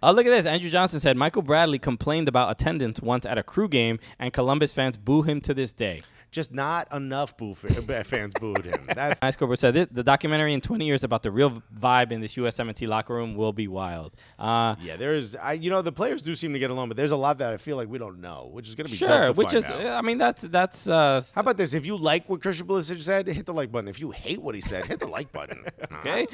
Oh, look at this. Andrew Johnson said, Michael Bradley complained about attendance once at a Crew game, and Columbus fans boo him to this day. Just not enough fans booed him. That's Ice Cobra said, the documentary in 20 years about the real vibe in this USMNT locker room will be wild. yeah, there's, the players do seem to get along, but there's a lot that I feel like we don't know, which is going to be Sure, tough to which find is, out. I mean, that's. How about this? If you like what Christian Pulisic said, hit the like button. If you hate what he said, hit the like button. Okay,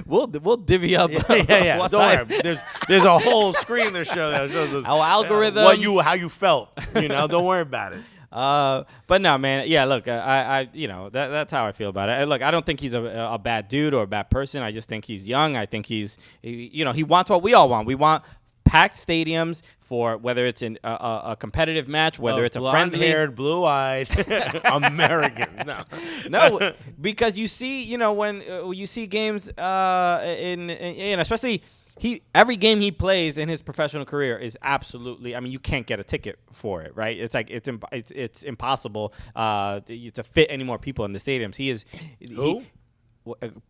we'll divvy up. Yeah. what Don't side. worry. There's a whole screen in the show that shows us Our algorithms. how you felt. Don't worry about it. But no, man. Yeah, look, that's how I feel about it. Look, I don't think he's a bad dude or a bad person. I just think he's young. I think he wants what we all want. We want packed stadiums for whether it's in a competitive match, whether it's a friendly, blonde-haired, blue-eyed American. No, because you see, when you see games especially. Every game he plays in his professional career is absolutely. I mean, you can't get a ticket for it, right? It's like it's impossible to fit any more people in the stadiums. He is who?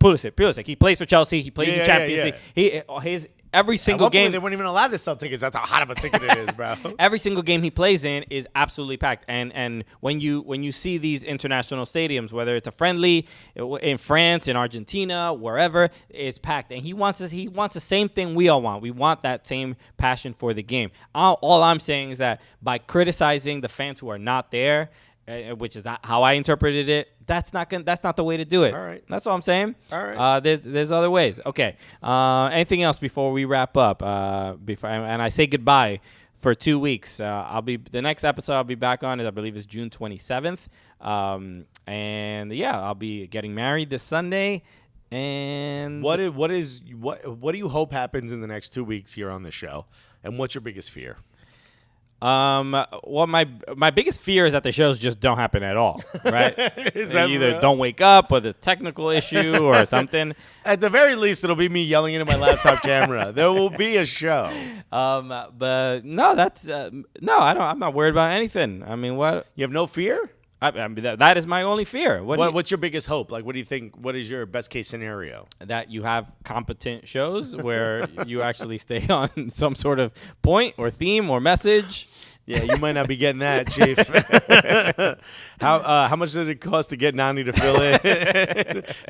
Pulisic. He plays for Chelsea. He plays in Champions League. His every single game. They weren't even allowed to sell tickets. That's how hot of a ticket it is, bro. Every single game he plays in is absolutely packed. And when you see these international stadiums, whether it's a friendly in France, in Argentina, wherever, it's packed. And he wants the same thing we all want. We want that same passion for the game. All I'm saying is that by criticizing the fans who are not there, which is how I interpreted it, that's not the way to do it. All right. That's all I'm saying. All right. There's other ways. Okay. Anything else before we wrap up? And I say goodbye for 2 weeks. The next episode I'll be back on, I believe, is June 27th. And yeah, I'll be getting married this Sunday. And what do you hope happens in the next 2 weeks here on the show? And what's your biggest fear? Well, my biggest fear is that the shows just don't happen at all, right? Is They that either real? don't wake up or the technical issue or something. At the very least, it'll be me yelling into my laptop camera. There will be a show. But no, that's no. I'm not worried about anything. I mean, what? You have no fear? I mean, that is my only fear. What's your biggest hope? Like, what do you think? What is your best case scenario? That you have competent shows where you actually stay on some sort of point or theme or message. Yeah, you might not be getting that, Chief. How much did it cost to get Nani to fill in?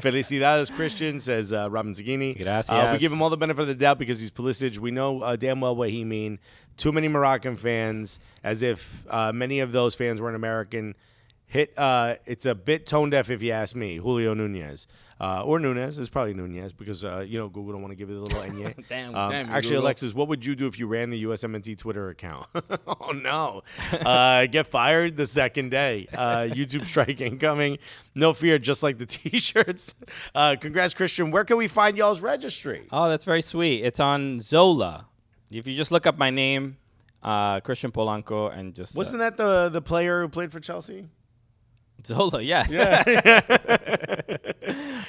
Felicidades, Christian, says Robin Zagini. Gracias. We give him all the benefit of the doubt because he's Pulisic. We know damn well what he mean. Too many Moroccan fans, as if many of those fans weren't American. It's a bit tone deaf if you ask me. Julio Nunez. Or Nunez. It's probably Nunez because, Google don't want to give it a little enye. Damn, actually, Google. Alexis, what would you do if you ran the USMNT Twitter account? Oh, no. Get fired the second day. YouTube strike incoming. No fear, just like the T-shirts. Congrats, Christian. Where can we find y'all's registry? Oh, that's very sweet. It's on Zola. If you just look up my name, Christian Polanco, and just Wasn't that the player who played for Chelsea? Zola, yeah.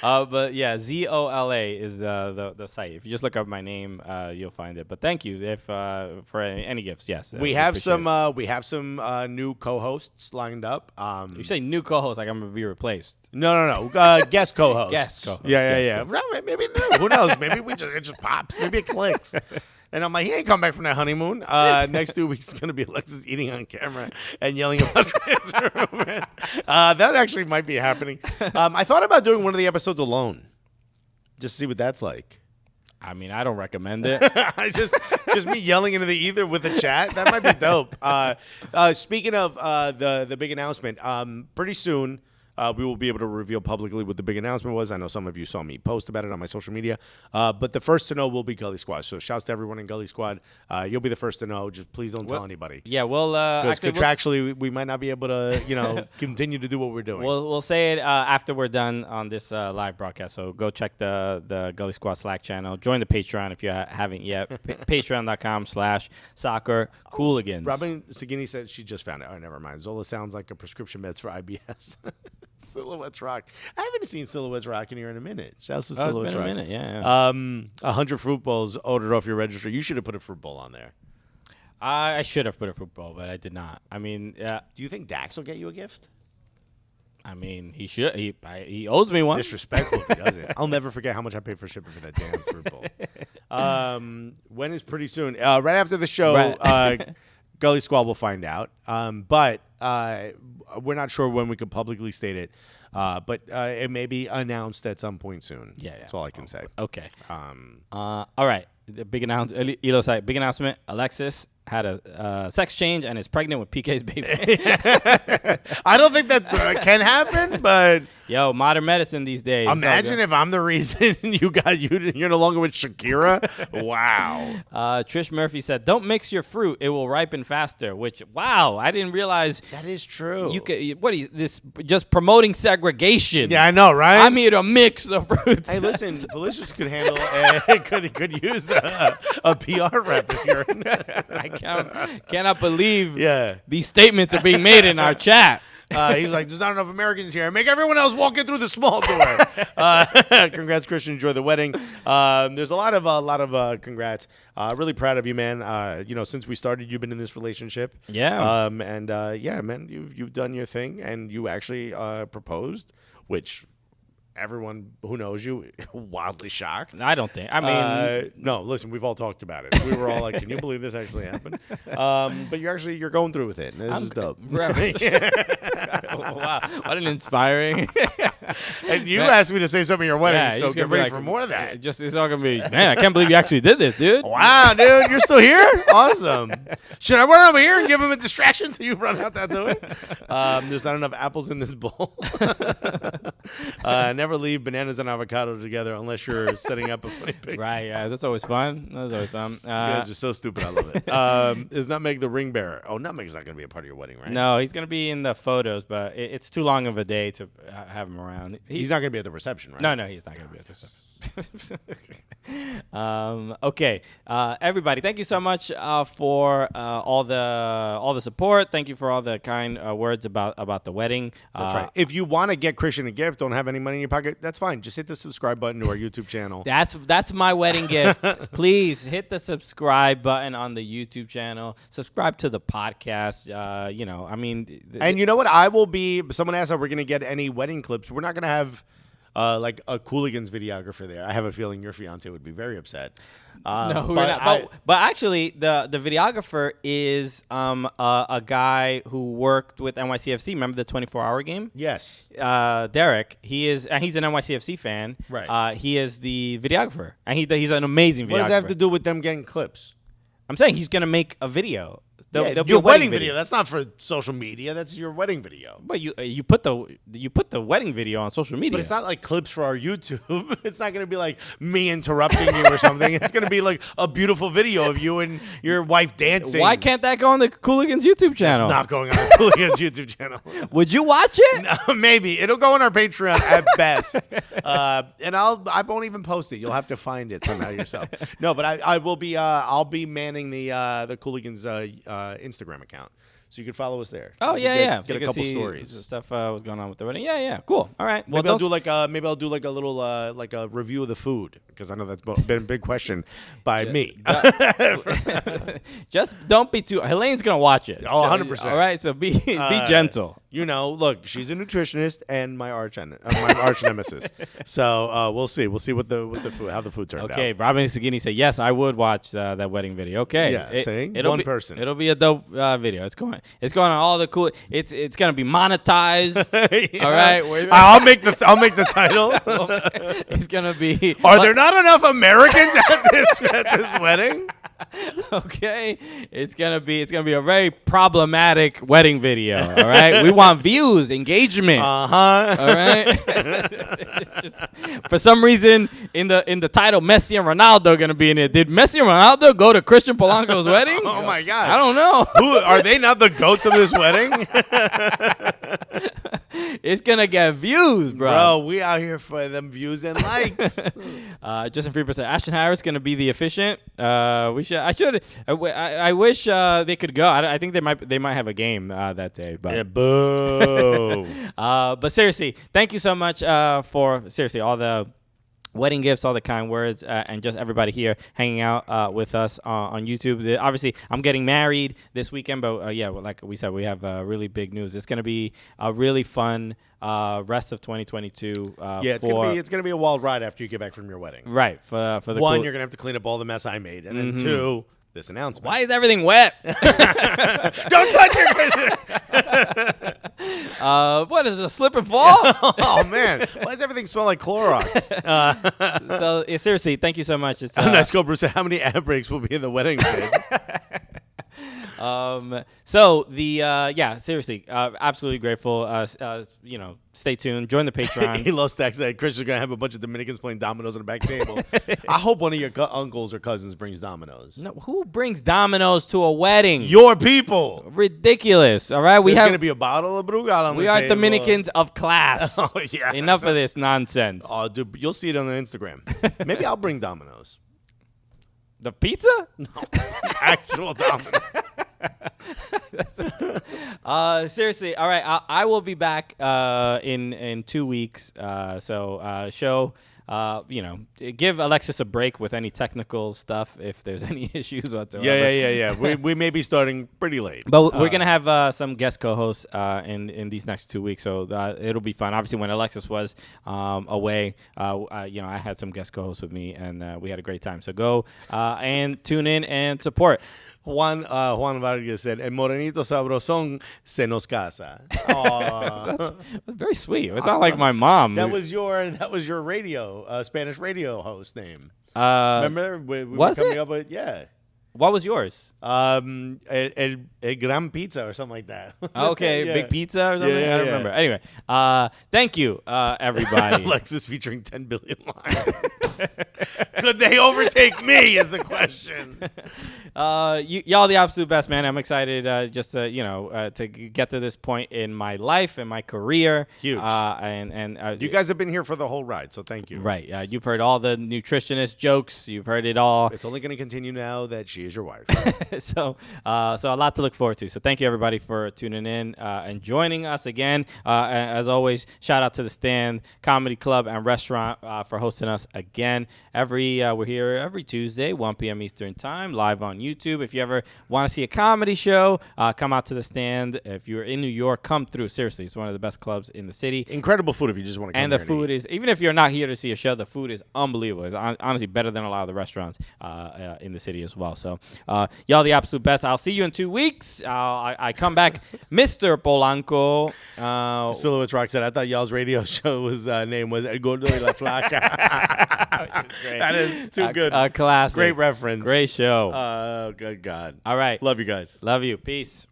But yeah, ZOLA is the site. If you just look up my name, you'll find it. But thank you if for any gifts. Yes, we have some new co-hosts lined up. You say new co-host, like I'm gonna be replaced. No. Guest co-host. Guest co-host. Yeah. Yes. Right, maybe no. Who knows? Maybe it just pops. Maybe it clicks. And I'm like, he ain't come back from that honeymoon. Next 2 weeks is going to be Alexis eating on camera and yelling about transfer movement. That actually might be happening. I thought about doing one of the episodes alone, just to see what that's like. I mean, I don't recommend it. just me yelling into the ether with the chat. That might be dope. Speaking of the big announcement, pretty soon we will be able to reveal publicly what the big announcement was. I know some of you saw me post about it on my social media. But the first to know will be Gully Squad. So shouts to everyone in Gully Squad. You'll be the first to know. Just please don't tell anybody. Yeah, well, because contractually we might not be able to, continue to do what we're doing. We'll say it after we're done on this live broadcast. So go check the Gully Squad Slack channel. Join the Patreon if you haven't yet. Patreon.com/Soccer Cooligans. Robin Sagini said she just found it. Oh, never mind. Zola sounds like a prescription meds for IBS. Silhouettes Rock. I haven't seen Silhouettes Rock in here in a minute. Shouts to Silhouettes Rock. It's been a minute, yeah. 100 fruit bowls ordered off your registry. You should have put a fruit bowl on there. I should have put a football, but I did not. I mean, Do you think Dax will get you a gift? I mean, he should. He owes me one. Disrespectful if he doesn't. I'll never forget how much I paid for shipping for that damn fruit bowl. When is pretty soon? Right after the show, Right. Gully Squad will find out. But we're not sure when we could publicly state it. But it may be announced at some point soon. Yeah. That's all I can say. Okay. All right. The big announcement. Elo's site. Big announcement. Alexis had a sex change and is pregnant with PK's baby. I don't think that can happen, but Yo, modern medicine these days. imagine if I'm the reason you're no longer with Shakira. Wow. Trish Murphy said, "Don't mix your fruit; it will ripen faster." Which, wow, I didn't realize That is true. you could. What is this? Just promoting segregation? Yeah, I know, right? I'm here to mix the fruits. Hey, listen, Ballistics could handle could use a PR rep if you're in. I cannot believe Yeah. these statements are being made in our chat. He's like, there's not enough Americans here. Make everyone else walk in through the small door. Congrats, Christian. Enjoy the wedding. There's a lot of congrats. Really proud of you, man. Since we started, you've been in this relationship. Yeah. Yeah, man, you've done your thing, and you actually proposed, which everyone who knows you wildly shocked. I don't think. I mean, no. Listen, we've all talked about it. We were all like, "Can you believe this actually happened?" But you're going through with it. And this is dope. Wow, what an inspiring. And you asked me to say something at your wedding, Yeah, so you're just get gonna be ready like, for more of that. It's all gonna be, man, I can't believe you actually did this, dude. Wow, dude, you're still here? Awesome. Should I run over here and give him a distraction so you run out that door? There's not enough apples in this bowl. Never leave bananas and avocado together unless you're setting up a funny picture. Right, yeah, that's always fun. That's always fun. You guys are so stupid. I love it. Is Nutmeg the ring bearer? Oh, Nutmeg's not going to be a part of your wedding, right? No, he's gonna be in the photos, but it's too long of a day to have him around. He's not going to be at the reception, right? No, he's not gonna be at the okay, everybody, thank you so much for all the support. Thank you for all the kind words about the wedding. That's right. If you want to get Christian a gift, don't have any money in your pocket, that's fine. Just hit the subscribe button to our YouTube channel. That's my wedding gift. Please hit the subscribe button on the YouTube channel. Subscribe to the podcast. I mean, And you know what? I will be. Someone asked if we're going to get any wedding clips. We're not going to have like a Cooligans videographer there. I have a feeling your fiance would be very upset. No, we're not. But actually, the videographer is a guy who worked with NYCFC. Remember the 24-hour game? Yes. Derek. He's an NYCFC fan. Right. He is the videographer, and he's an amazing videographer. What does that have to do with them getting clips? I'm saying he's gonna make a video. There'll be your a wedding video. That's not for social media. That's your wedding video. But you put the wedding video on social media. But it's not like clips for our YouTube. It's not going to be like me interrupting you or something. It's going to be like a beautiful video of you and your wife dancing. Why can't that go on the Cooligans YouTube channel? It's not going on our Cooligans YouTube channel. Would you watch it? No, maybe it'll go on our Patreon at best, and I won't even post it. You'll have to find it somehow yourself. No, but I will be. I'll be manning the Cooligans Instagram account, so you can follow us there. Oh yeah, Get a couple stories. Stuff was going on with the wedding. Yeah, cool. All right. Well, Maybe I'll do like a little like a review of the food, because I know that's been a big question by me. Just don't be too. Helene gonna watch it. Oh, 100%. All right, so be gentle. Look, she's a nutritionist and my arch nemesis. So we'll see. We'll see what the food, how the food turned out. Okay, Robin Sagini said yes, I would watch that wedding video. Okay, yeah, one person. It'll be a dope video. It's going on all the cool. It's gonna be monetized. Yeah. All right, I'll make the title. It's gonna be. Are there not enough Americans at this wedding? Okay, it's gonna be a very problematic wedding video. All right, we want views, engagement. All right. For some reason, in the title, Messi and Ronaldo are gonna be in it. Did Messi and Ronaldo go to Christian Polanco's wedding? Oh my God! I don't know. Who are they? Not the goats of this wedding? It's gonna get views, bro. Bro, we out here for them views and likes. Justin Freeper said Ashton Harris gonna be the efficient. I wish they could go. I think they might have a game that day. But yeah, boo. But seriously, thank you so much for all the wedding gifts, all the kind words, and just everybody here hanging out with us on YouTube. Obviously, I'm getting married this weekend, but like we said, we have really big news. It's going to be a really fun rest of 2022. It's gonna be a wild ride after you get back from your wedding. Right. For the one, you're gonna have to clean up all the mess I made, and then two, this announcement. Why is everything wet? Don't touch your vision. What is it, a slip and fall? Oh man, why does everything smell like Clorox? So seriously, thank you so much. It's nice go, Bruce. How many ad breaks will be in the wedding? Seriously, absolutely grateful. Stay tuned. Join the Patreon. He loves stacks that Chris is gonna have a bunch of Dominicans playing dominoes on the back table. I hope one of your uncles or cousins brings dominoes. No, who brings dominoes to a wedding? Your people. Ridiculous. All right, There's gonna be a bottle of Brugal on the table. We are Dominicans of class. Oh yeah. Enough of this nonsense. Oh, dude, you'll see it on the Instagram. Maybe I'll bring dominoes. The pizza? No, actual dominoes. Seriously, all right. I will be back in 2 weeks. Give Alexis a break with any technical stuff if there's any issues whatsoever. Yeah. we may be starting pretty late, but we're gonna have some guest co-hosts in these next 2 weeks, so it'll be fun. Obviously, when Alexis was away, I had some guest co-hosts with me, and we had a great time. So go and tune in and support. Juan Vargas said, "El morenito sabrosón se nos casa." That's very sweet. It's not like my mom. That was your radio Spanish radio host name. Remember we were coming up with What was yours? El Gran Pizza or something like that. Okay, Big Pizza or something? I don't remember. Anyway, thank you, everybody. Alexis featuring 10 billion lines. Could they overtake me is the question. Y'all the absolute best, man. I'm excited to get to this point in my life and my career. Huge. You guys have been here for the whole ride, so thank you. Right. You've heard all the nutritionist jokes. You've heard it all. It's only going to continue now that she is your wife. So a lot to look forward to. So thank you, everybody, for tuning in and joining us again. As always, shout out to the Stand Comedy Club and Restaurant for hosting us again. We're here every Tuesday, 1 p.m. Eastern Time, live on YouTube. If you ever want to see a comedy show, come out to the Stand. If you're in New York, come through. Seriously, it's one of the best clubs in the city. Incredible food if you just want to come. And the food is, even if you're not here to see a show, the food is unbelievable. It's honestly better than a lot of the restaurants in the city as well. So y'all the absolute best. I'll see you in 2 weeks. I come back, Mr. Polanco. Silhouettes Rock said, I thought y'all's radio show name was El Gordo y la Flaca. That is too good. A classic. Great reference. Great show. Good God. All right. Love you guys. Love you. Peace.